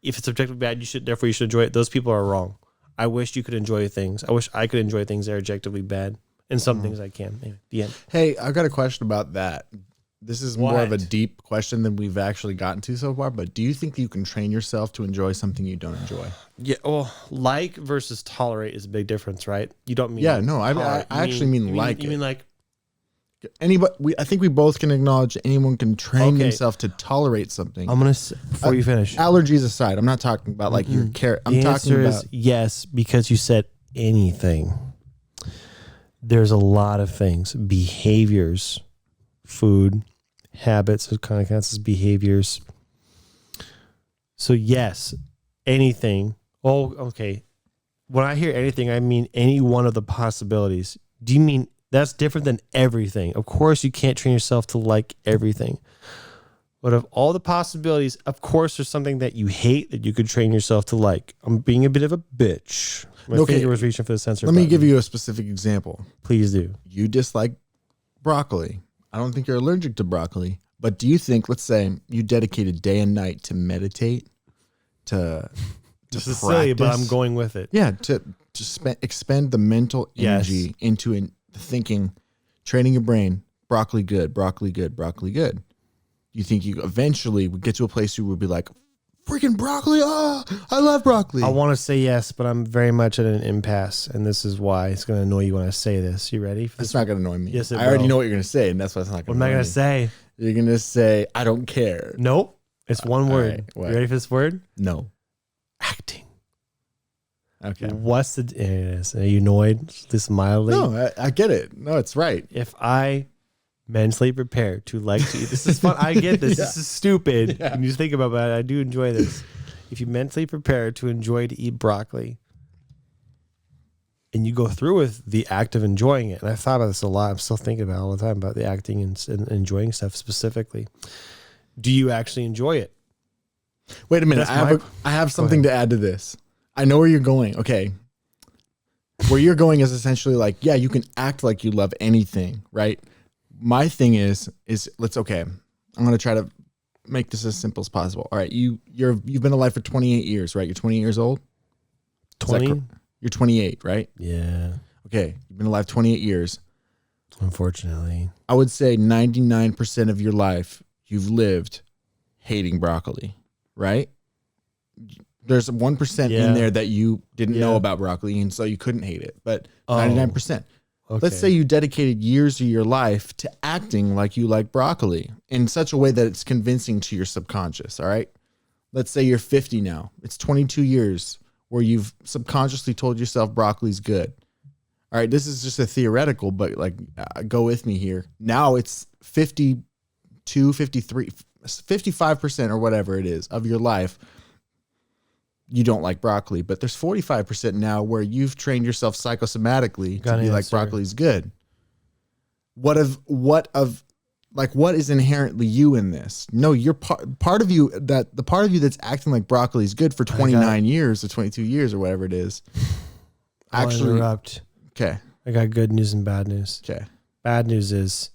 if it's objectively bad, therefore you should enjoy it. Those people are wrong. I wish you could enjoy things. I wish I could enjoy things that are objectively bad. And some things I can. Maybe. The end.
Hey, I've got a question about that. This is more of a deep question than we've actually gotten to so far, but do you think you can train yourself to enjoy something you don't enjoy?
Yeah, well, like versus tolerate is a big difference, right? You don't mean
I actually mean like
you mean like
anybody. I think we both can acknowledge anyone can train themselves to tolerate something.
I'm gonna before you finish.
Allergies aside, I'm not talking about like your care. I'm talking about
yes, because you said anything. There's a lot of things, behaviors, food, habits, it kind of counts as behaviors. So yes, anything. Oh, okay. When I hear anything, I mean any one of the possibilities. Do you mean that's different than everything? Of course, you can't train yourself to like everything. But of all the possibilities, of course, there's something that you hate that you could train yourself to like. I'm being a bit of a bitch. My finger was reaching for the sensor
button.
Let
me give you a specific example.
Please do.
You dislike broccoli. I don't think you're allergic to broccoli. But do you think, let's say, you dedicated day and night to meditate, to
this is silly, but I'm going with it.
Yeah, to expend the mental energy into thinking, training your brain, broccoli good, broccoli good, broccoli good. You think you eventually would get to a place where you would be like, freaking broccoli, I love broccoli.
I want to say yes, but I'm very much at an impasse, and this is why it's going to annoy you when I say this. You ready?
It's not going to annoy me.
Yes,
I already know what you're going to say, and that's why it's not going to annoy me.
What am I going to say?
You're going to say, I don't care.
Nope. It's one word.
Right,
you ready for this word?
No.
Acting.
Okay.
What's the... It is. Are you annoyed? This mildly?
No, I get it. No, it's right.
If I mentally prepare to like to eat... This is fun. I get this. This is stupid. When you think about it, I do enjoy this. If you mentally prepare to enjoy to eat broccoli and you go through with the act of enjoying it, and I've thought about this a lot. I'm still thinking about it all the time about the acting and enjoying stuff specifically. Do you actually enjoy it?
Wait a minute. I have something to add to this. I know where you're going. Okay. Where you're going is essentially like, yeah, you can act like you love anything, right? My thing is let's I'm going to try to make this as simple as possible. All right, you've been alive for 28 years, right? You're 20 years old.
20?
You're 28, right?
Yeah.
Okay, you've been alive 28 years.
Unfortunately,
I would say 99% of your life you've lived hating broccoli, right? There's 1% in there that you didn't know about broccoli, and so you couldn't hate it. But 99%.
Okay.
Let's say you dedicated years of your life to acting like you like broccoli in such a way that it's convincing to your subconscious, all right? Let's say you're 50 now. It's 22 years where you've subconsciously told yourself broccoli's good. All right, this is just a theoretical, but like go with me here. Now it's 52, 53, 55% or whatever it is of your life you don't like broccoli, but there's 45% now where you've trained yourself psychosomatically to be like broccoli's good. What is inherently you in this? No, you're part of you that the part of you that's acting like broccoli's good for 29 years or 22 years or whatever it is.
Actually, interrupt.
Okay.
I got good news and bad news.
Okay.
Bad news is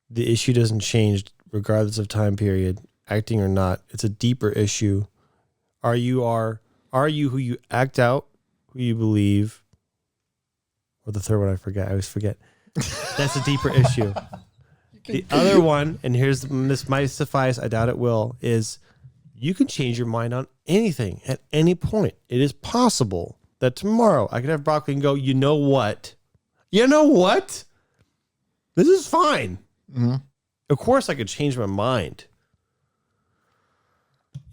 the issue doesn't change regardless of time period, acting or not. It's a deeper issue. Are you who you act out, who you believe, or the third one I forget. I always forget. That's a deeper issue. The other one, and this might suffice, I doubt it will, is you can change your mind on anything at any point. It is possible that tomorrow I could have broccoli and go, you know what? You know what? This is fine.
Mm-hmm.
Of course I could change my mind.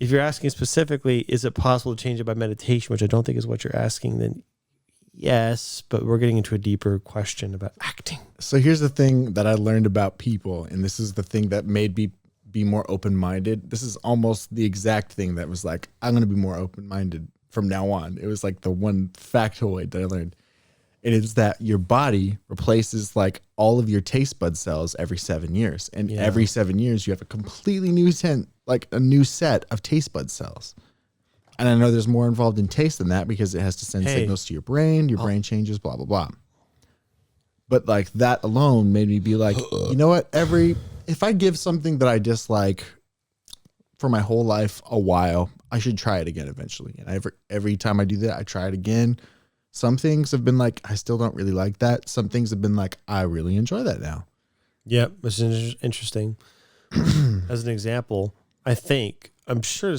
If you're asking specifically, is it possible to change it by meditation, which I don't think is what you're asking, then yes, but we're getting into a deeper question about acting.
So here's the thing that I learned about people, and this is the thing that made me be more open-minded. This is almost the exact thing that was like, I'm going to be more open-minded from now on. It was like the one factoid that I learned. It is that your body replaces like all of your taste bud cells every 7 years. And every 7 years you have a completely new new set of taste bud cells. And I know there's more involved in taste than that because it has to send signals to your brain brain changes, blah, blah, blah. But like that alone made me be like, you know what? If I give something that I dislike for my whole life a while, I should try it again eventually. And every time I do that, I try it again. Some things have been like, I still don't really like that. Some things have been like, I really enjoy that now.
Yep, which is interesting. As an example, I'm sure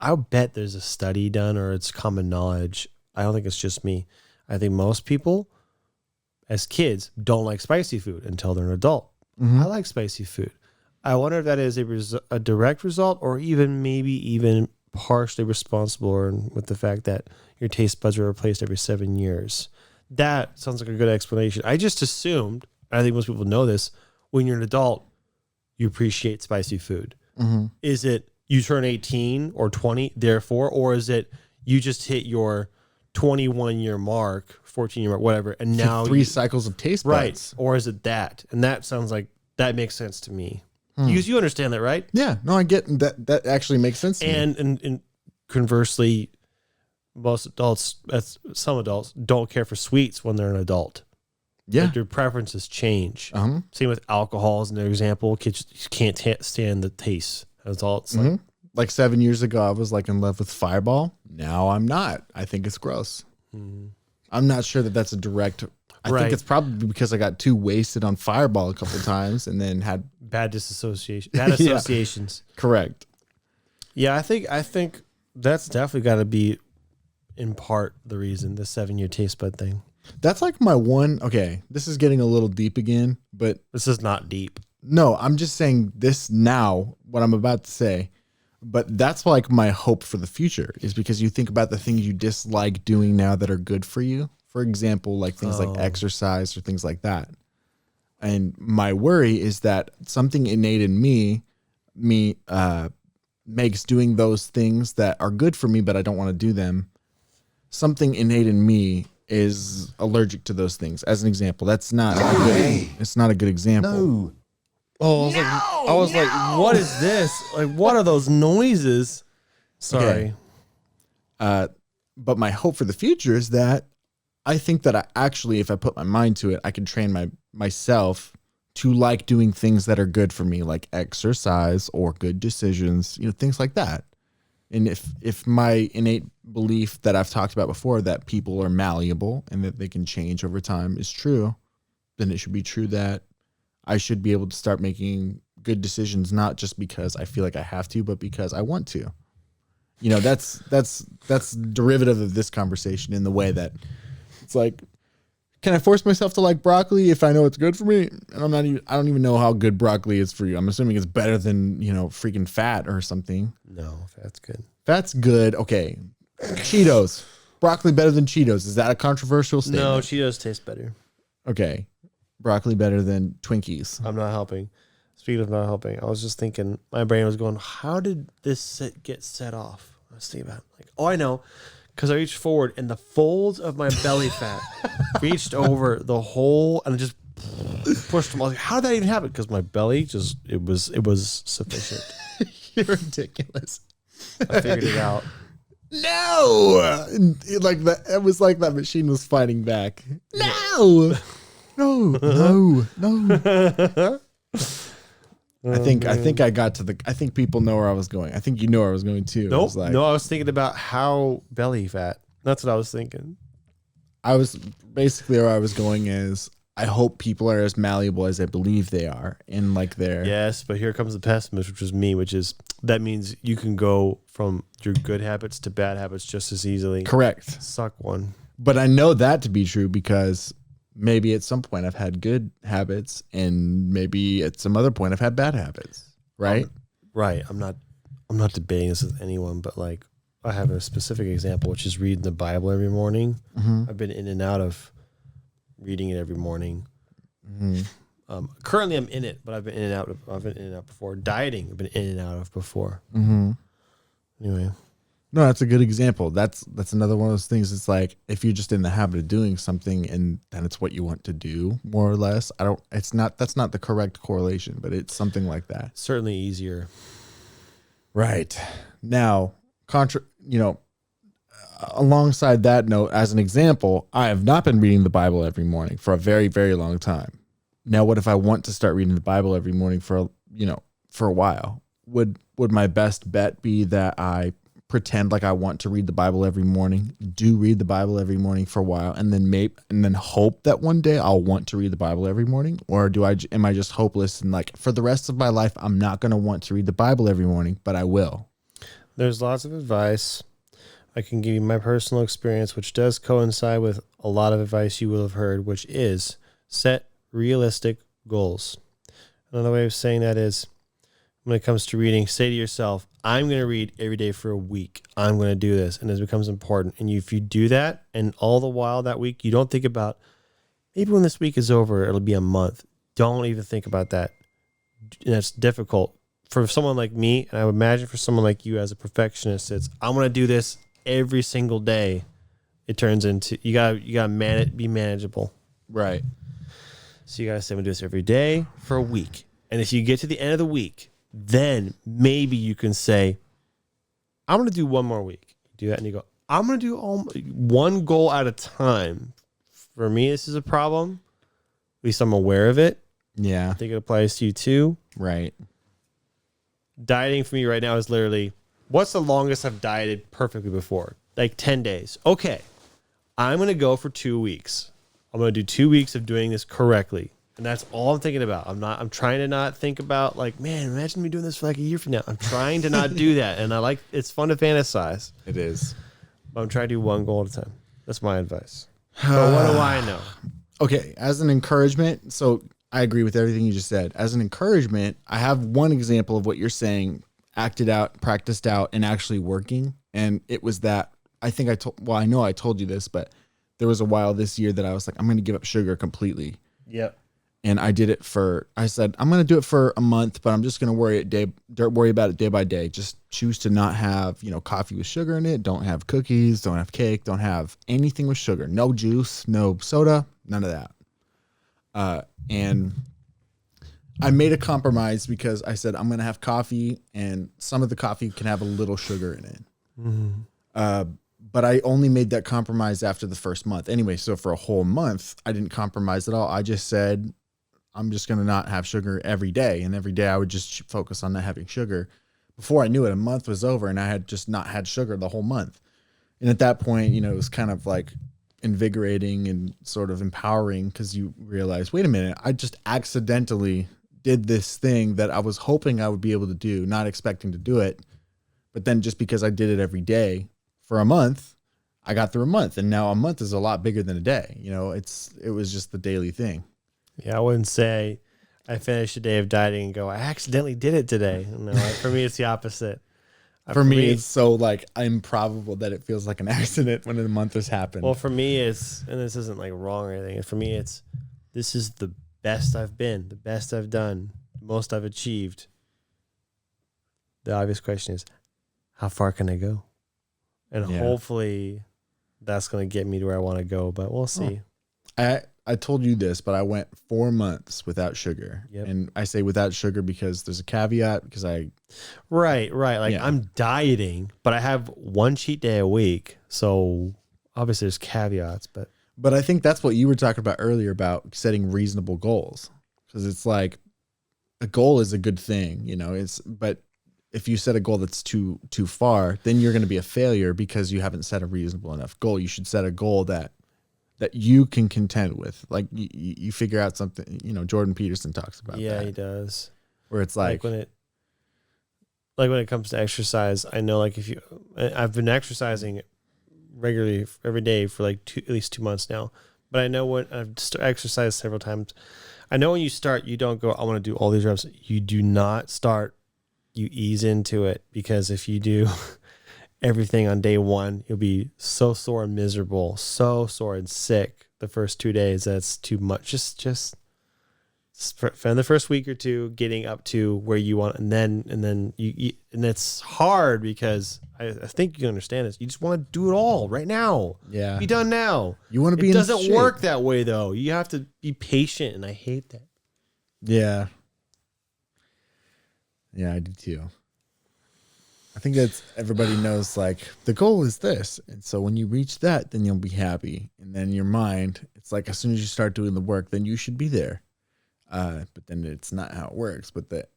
I'll bet there's a study done or it's common knowledge. I don't think it's just me. I think most people as kids don't like spicy food until they're an adult. I like spicy food. I wonder if that is a direct result or maybe even partially responsible with the fact that your taste buds are replaced every 7 years. That sounds like a good explanation. I just assumed, I think most people know this, when you're an adult, you appreciate spicy food. Is it you turn 18 or 20, therefore, or is it you just hit your 21-year mark, 14-year mark, whatever, and now
3 cycles of taste buds.
Right. Or is it that? And that sounds like that makes sense to me. Because you understand that, right?
Yeah, no, I get that. That actually makes sense to me.
And conversely, some adults don't care for sweets when they're an adult.
Yeah.
Like their preferences change. Same with alcohol as an example. Kids can't stand the taste. That's all it's
like 7 years ago, I was like in love with Fireball. Now I'm not. I think it's gross. I'm not sure that that's a direct. I think it's probably because I got too wasted on Fireball a couple times and then had
bad associations.
Correct.
Yeah, I think that's definitely got to be in part the reason, the 7-year taste bud thing.
That's like my one. Okay, this is getting a little deep again, but
this is not deep.
No, I'm just saying this now, what I'm about to say. But that's like my hope for the future is because you think about the things you dislike doing now that are good for you. For example, like things like exercise or things like that. And my worry is that something innate in me makes doing those things that are good for me, but I don't want to do them. Something innate in me is allergic to those things. As an example, it's not a good example.
No.
Oh, I was like, what is this? Like, what are those noises? Sorry.
Okay. But my hope for the future is that I think that if I put my mind to it, I can train myself to like doing things that are good for me, like exercise or good decisions, things like that. And if my innate belief that I've talked about before, that people are malleable and that they can change over time is true, then it should be true that I should be able to start making good decisions, not just because I feel like I have to, but because I want to. That's derivative of this conversation in the way that it's like, can I force myself to like broccoli if I know it's good for me? And I don't even know how good broccoli is for you. I'm assuming it's better than, freaking fat or something.
No, fat's good.
Fat's good. Okay. Cheetos. Broccoli better than Cheetos. Is that a controversial statement?
No, Cheetos taste better.
Okay. Broccoli better than Twinkies.
I'm not helping. Speaking of not helping, I was just thinking, my brain was going, how did this get set off? I was thinking about it. I know. Because I reached forward and the folds of my belly fat reached over the whole and just pushed them. I was like, how did that even happen? Because my belly it was sufficient.
You're ridiculous.
I figured it out.
No! It was like that machine was fighting back. No! No. I think people know where I was going. I think you know where I was going too.
Nope. I was thinking about how belly fat. That's what I was thinking.
I was basically where I was going is I hope people are as malleable as I believe they are in like their.
Yes, but here comes the pessimist, which is me, that means you can go from your good habits to bad habits just as easily.
Correct.
Suck one.
But I know that to be true because maybe at some point I've had good habits and maybe at some other point I've had bad habits. Right?
Right. I'm not debating this with anyone, but like I have a specific example, which is reading the Bible every morning. I've been in and out of reading it every morning. Currently I'm in it, but I've been in and out. I've been in and out before. Dieting, I've been in and out of before. Anyway.
No, that's a good example. That's another one of those things. It's like if you're just in the habit of doing something and then it's what you want to do, more or less. That's not the correct correlation, but it's something like that.
Certainly easier.
Right. Now, alongside that note, as an example, I have not been reading the Bible every morning for a very, very long time. Now, what if I want to start reading the Bible every morning for a while? Would my best bet be that I pretend like I want to read the Bible every morning, do read the Bible every morning for a while, and then hope that one day I'll want to read the Bible every morning? Or am I just hopeless and like for the rest of my life, I'm not going to want to read the Bible every morning, but I will?
There's lots of advice. I can give you my personal experience, which does coincide with a lot of advice you will have heard, which is set realistic goals. Another way of saying that is, when it comes to reading, say to yourself, I'm going to read every day for a week. I'm going to do this. And it becomes important. And if you do that, and all the while that week, you don't think about, maybe when this week is over, it'll be a month. Don't even think about that. And that's difficult. For someone like me, and I would imagine for someone like you as a perfectionist, it's, I'm going to do this every single day. It turns into, you got to be manageable.
Right.
So you got to say, I'm going to do this every day for a week. And if you get to the end of the week, then maybe you can say, I'm going to do one more week. You do that and you go, I'm going to do one goal at a time. For me, this is a problem. At least I'm aware of it.
Yeah.
I think it applies to you too.
Right.
Dieting for me right now is literally, what's the longest I've dieted perfectly before? Like 10 days. Okay. I'm going to go for 2 weeks. I'm going to do 2 weeks of doing this correctly. And that's all I'm thinking about. I'm trying to not think about like, man, imagine me doing this for like a year from now. I'm trying to not do that. And it's fun to fantasize.
It is.
But I'm trying to do one goal at a time. That's my advice. But what do I know?
Okay. As an encouragement, so I agree with everything you just said. As an encouragement, I have one example of what you're saying, acted out, practiced out, and actually working. And it was that I know I told you this, but there was a while this year that I was like, I'm going to give up sugar completely.
Yep.
And I did it I said, I'm going to do it for a month, but I'm just going to worry about it day by day. Just choose to not have, coffee with sugar in it. Don't have cookies, don't have cake, don't have anything with sugar. No juice, no soda, none of that. And I made a compromise because I said, I'm going to have coffee and some of the coffee can have a little sugar in it. Mm-hmm. But I only made that compromise after the first month. Anyway, so for a whole month, I didn't compromise at all. I just said, I'm just going to not have sugar every day. And every day I would just focus on not having sugar. Before I knew it, a month was over and I had just not had sugar the whole month. And at that point, it was kind of like invigorating and sort of empowering because you realize, wait a minute, I just accidentally did this thing that I was hoping I would be able to do, not expecting to do it. But then just because I did it every day for a month, I got through a month. And now a month is a lot bigger than a day. It was just the daily thing.
Yeah, I wouldn't say I finished a day of dieting and go, I accidentally did it today. No, for me, it's the opposite.
For me, it's so like improbable that it feels like an accident when a month has happened.
Well, for me, and this isn't like wrong or anything. For me, this is the best I've been, the best I've done, the most I've achieved. The obvious question is, how far can I go? And hopefully that's going to get me to where I want to go, but we'll see.
I told you this, but I went 4 months without sugar. Yep. And I say without sugar because there's a caveat because
Right. Like I'm dieting, but I have one cheat day a week. So obviously there's caveats,
but I think that's what you were talking about earlier about setting reasonable goals. Because it's like a goal is a good thing, but if you set a goal that's too far, then you're going to be a failure because you haven't set a reasonable enough goal. You should set a goal that you can contend with. Like you figure out something, Jordan Peterson talks about that.
Yeah, he does.
Where it's like
when it comes to exercise, I know I've been exercising regularly every day for at least 2 months now, but I know when I've exercised several times, I know when you start, you don't go, I want to do all these reps. You do not start, you ease into it, because if you do everything on day one, you'll be so sore and miserable, so sore and sick the first 2 days. That's too much. Just spend the first week or two getting up to where you want, and then you and it's hard because I think you understand this. You just want to do it all right now.
Yeah,
be done now.
You want to be.
It doesn't work that way though. You have to be patient, and I hate that.
Yeah, I do too. I think that's everybody knows, like, the goal is this. And so when you reach that, then you'll be happy. And then your mind, it's like as soon as you start doing the work, then you should be there. But then it's not how it works. But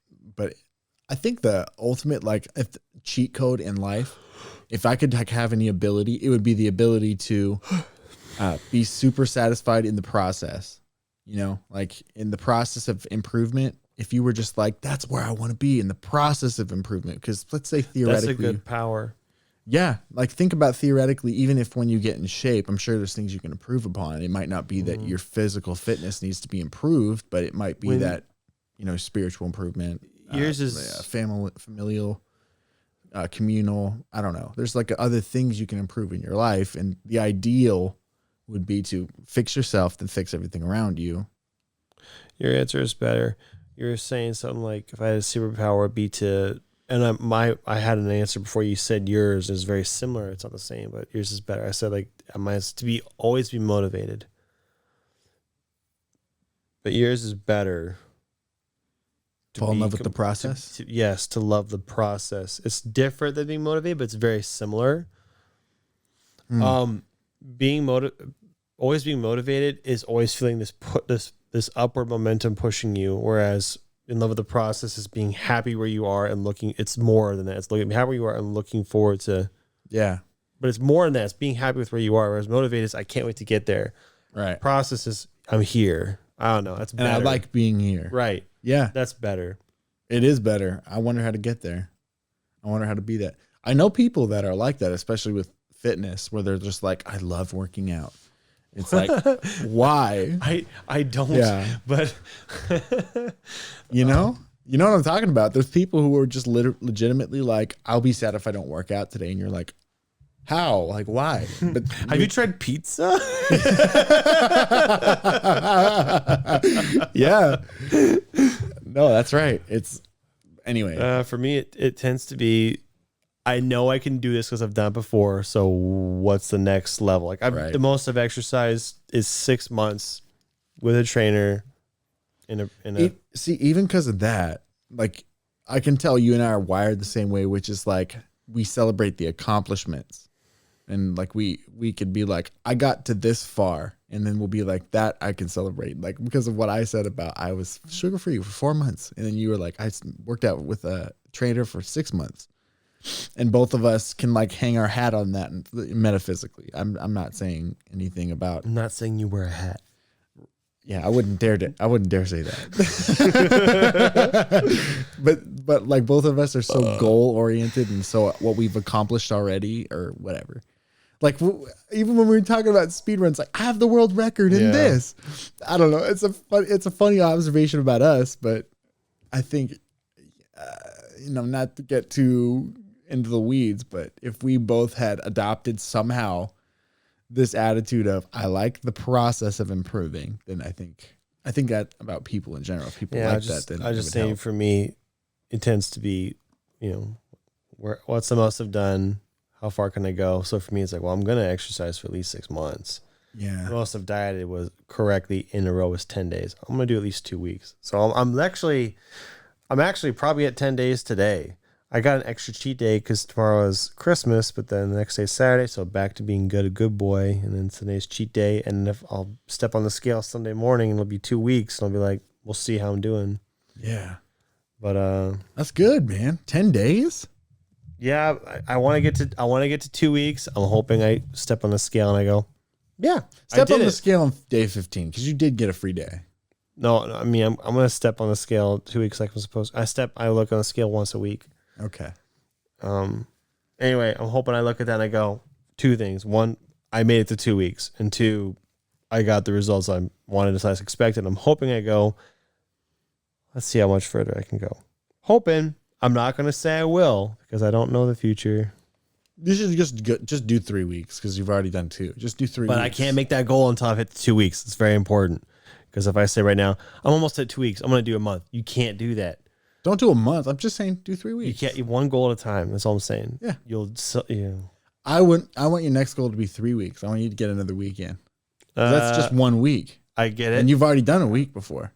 I think the ultimate, like, cheat code in life if I could like have any ability, it would be the ability to be super satisfied in the process. You know, like in the process of improvement. If you were just like, that's where I want to be in the process of improvement. Because let's say theoretically,
that's a good power.
Yeah, like think about theoretically, even if when you get in shape, I'm sure there's things you can improve upon. It might not be that your physical fitness needs to be improved, but it might be that, you know, spiritual improvement.
Yours is
familial, communal. I don't know. There's like other things you can improve in your life. And the ideal would be to fix yourself, then fix everything around you.
Your answer is better. You're saying something like, if I had a superpower, it'd be to... And I had an answer before you said yours is very similar. It's not the same, but yours is better. I said like mine is to always be motivated, but yours is better.
Fall in love with the process.
Yes, to love the process. It's different than being motivated, but it's very similar. Always being motivated is always feeling this upward momentum pushing you, whereas in love with the process is being happy where you are and looking. It's more than that. It's looking happy where you are and looking forward to.
Yeah,
but it's more than that. It's being happy with where you are. Whereas motivated is I can't wait to get there.
Right.
Process is I'm here. I don't know. That's better.
And I like being here.
Right.
Yeah,
that's better.
It is better. I wonder how to get there. I wonder how to be that. I know people that are like that, especially with fitness, where they're just like, I love working out. It's like, why?
I don't.
Yeah.
But
you know what I'm talking about. There's people who are just legitimately like, I'll be sad if I don't work out today. And you're like, how? Like, why? But
have you tried pizza?
Yeah. No, that's right. It's anyway.
For me, it tends to be, I know I can do this because I've done it before. So what's the next level? Like the most I've exercised is 6 months with a trainer.
See, even because of that, like I can tell you and I are wired the same way, which is like we celebrate the accomplishments, and like we could be like, I got to this far, and then we'll be like, that I can celebrate, like because of what I said about I was sugar free for 4 months, and then you were like, I worked out with a trainer for 6 months. And both of us can like hang our hat on that metaphysically. I'm not saying anything about.
I'm not saying you wear a hat.
Yeah, I wouldn't dare say that. but like both of us are so goal oriented and so what we've accomplished already or whatever. Like even when we were talking about speed runs, like I have the world record in this. I don't know. It's a funny observation about us, but I think not to get too into the weeds, but if we both had adopted somehow this attitude of I like the process of improving, then I think that about people in general. If people like that, then
I just saying for me, it tends to be, what's the most I've done? How far can I go? So for me, it's like, well, I'm going to exercise for at least 6 months.
Yeah.
The most I've dieted was correctly in a row was 10 days. I'm going to do at least 2 weeks. So I'm actually probably at 10 days today. I got an extra cheat day because tomorrow is Christmas, but then the next day is Saturday, so back to being a good boy. And then today's cheat day, and if I'll step on the scale Sunday morning, and it'll be 2 weeks, and I'll be like, we'll see how I'm doing.
Yeah,
but
that's good, man. 10 days.
Yeah, I want to get to 2 weeks. I'm hoping I step on the scale and I go, yeah,
step on the scale on day 15 because you did get a free day.
No, I mean I'm gonna step on the scale 2 weeks like I'm supposed. I look on the scale once a week.
Okay.
Anyway, I'm hoping I look at that and I go, 2 things. 1, I made it to 2 weeks, and 2, I got the results I wanted as I expected. I'm hoping I go, let's see how much further I can go. Hoping. I'm not going to say I will because I don't know the future.
You should just do 3 weeks because you've already done 2. Just do 3 weeks.
But I can't make that goal until I've hit the 2 weeks. It's very important because if I say right now, I'm almost at 2 weeks, I'm going to do a month. You can't do that.
Don't do a month. I'm just saying do 3 weeks.
You can't. One goal at a time. That's all I'm saying.
Yeah.
I
want your next goal to be 3 weeks. I want you to get another week in. That's just 1 week.
I get it.
And you've already done a week before.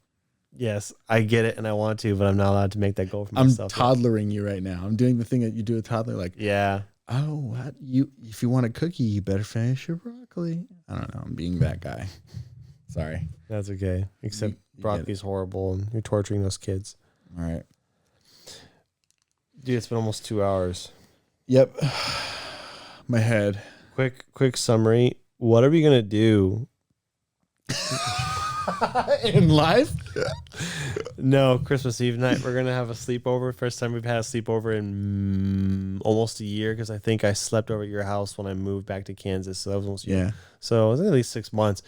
Yes, I get it, and I want to, but I'm not allowed to make that goal for myself.
I'm toddlering you right now. I'm doing the thing that you do a toddler, like,
yeah.
Oh, if you want a cookie, you better finish your broccoli. I don't know. I'm being that guy. Sorry.
That's okay. Except broccoli's horrible, and you're torturing those kids.
All right.
Dude, it's been almost 2 hours.
Yep. my head.
Quick summary. What are we gonna do
In life?
No, Christmas Eve night. We're gonna have a sleepover. First time we've had a sleepover in almost a year, because I think I slept over at your house when I moved back to Kansas. So that was almost a year.
Yeah.
So it was at least 6 months.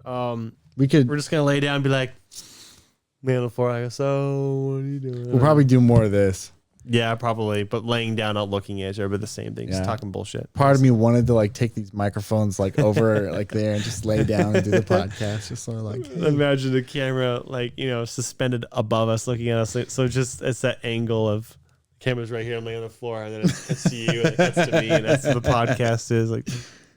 We're just gonna lay down and be like, lay on the floor. I go, so what are you doing?
We'll probably do more of this.
Yeah, probably. But laying down, not looking at each other, but the same thing. Just talking bullshit.
Part of me wanted to like take these microphones like over like there and just lay down and do the podcast. Just sort of like, hey.
Imagine the camera like, suspended above us looking at us. So just it's that angle of camera's right here. I'm laying on the floor, and then it's you, and it gets to me, and that's what the podcast is. Like,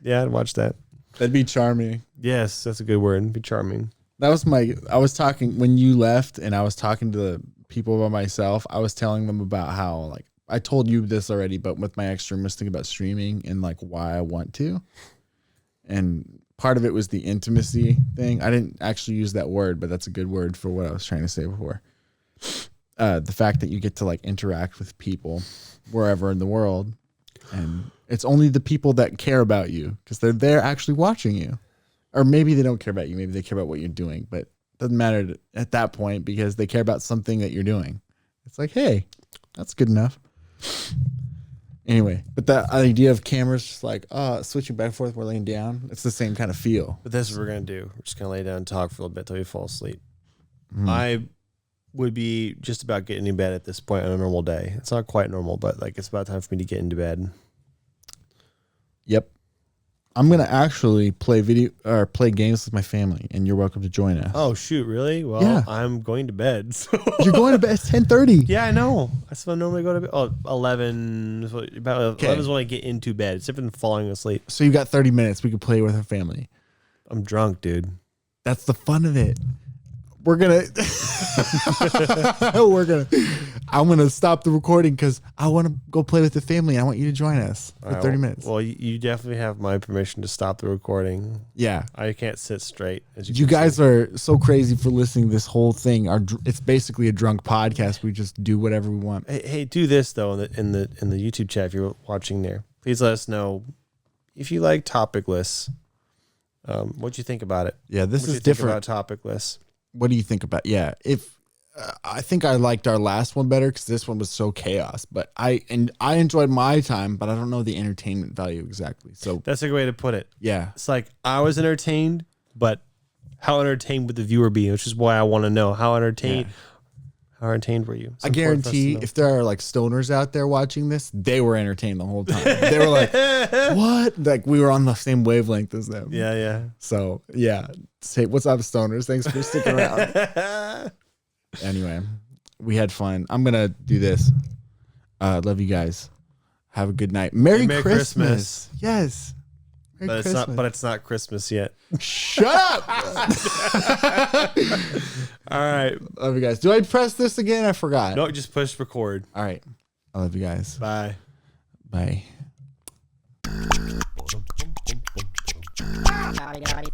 yeah, I'd watch that.
That'd be charming.
Yes, that's a good word. It'd be charming.
That was I was talking when you left, and I was talking to the people by myself. I was telling them about how, like, I told you this already, but with my extreme was thinking about streaming and like why I want to. And part of it was the intimacy thing. I didn't actually use that word, but that's a good word for what I was trying to say before. The fact that you get to like interact with people wherever in the world, and it's only the people that care about you because they're there actually watching you. Or maybe they don't care about you. Maybe they care about what you're doing, but it doesn't matter at that point because they care about something that you're doing. It's like, hey, that's good enough. Anyway, but the idea of cameras just like, switching back and forth, we're laying down. It's the same kind of feel.
But that's what we're going to do. We're just going to lay down and talk for a little bit till we fall asleep. I would be just about getting in bed at this point on a normal day. It's not quite normal, but like it's about time for me to get into bed.
Yep. I'm gonna actually play games with my family, and you're welcome to join us.
Oh shoot, really? Well,
yeah.
I'm going to bed. So.
You're going to bed at 10:30.
Yeah, I know. That's when I normally go to bed. Oh, 11. About 11 is when I get into bed. It's different than falling asleep.
So you got 30 minutes. We could play with our family.
I'm drunk, dude.
That's the fun of it. I'm gonna stop the recording because I want to go play with the family. I want you to join us for 30 minutes.
Well, you definitely have my permission to stop the recording.
Yeah,
I can't sit straight. As
you guys are so crazy for listening to this whole thing. It's basically a drunk podcast. We just do whatever we want.
Hey, do this though in the YouTube chat if you're watching there. Please let us know if you like topic lists. What you think about it?
Yeah, this is different
about topic lists.
What do you think about? Yeah, if I think I liked our last one better because this one was so chaos. But I enjoyed my time, but I don't know the entertainment value exactly. So
that's a good way to put it.
Yeah,
it's like I was entertained, but how entertained would the viewer be? Which is why I want to know how entertained. Yeah. How entertained were you?
I guarantee if there are like stoners out there watching this, they were entertained the whole time. They were like, what? Like we were on the same wavelength as them.
Yeah, yeah.
So yeah. Say what's up, stoners. Thanks for sticking around. Anyway, we had fun. I'm going to do this. Love you guys. Have a good night. Merry Christmas. Yes.
But it's not Christmas yet.
Shut up.
All right.
Love you guys. Do I press this again? I forgot.
No, just push record.
All right. I love you guys.
Bye.
Bye.
Howdy, howdy.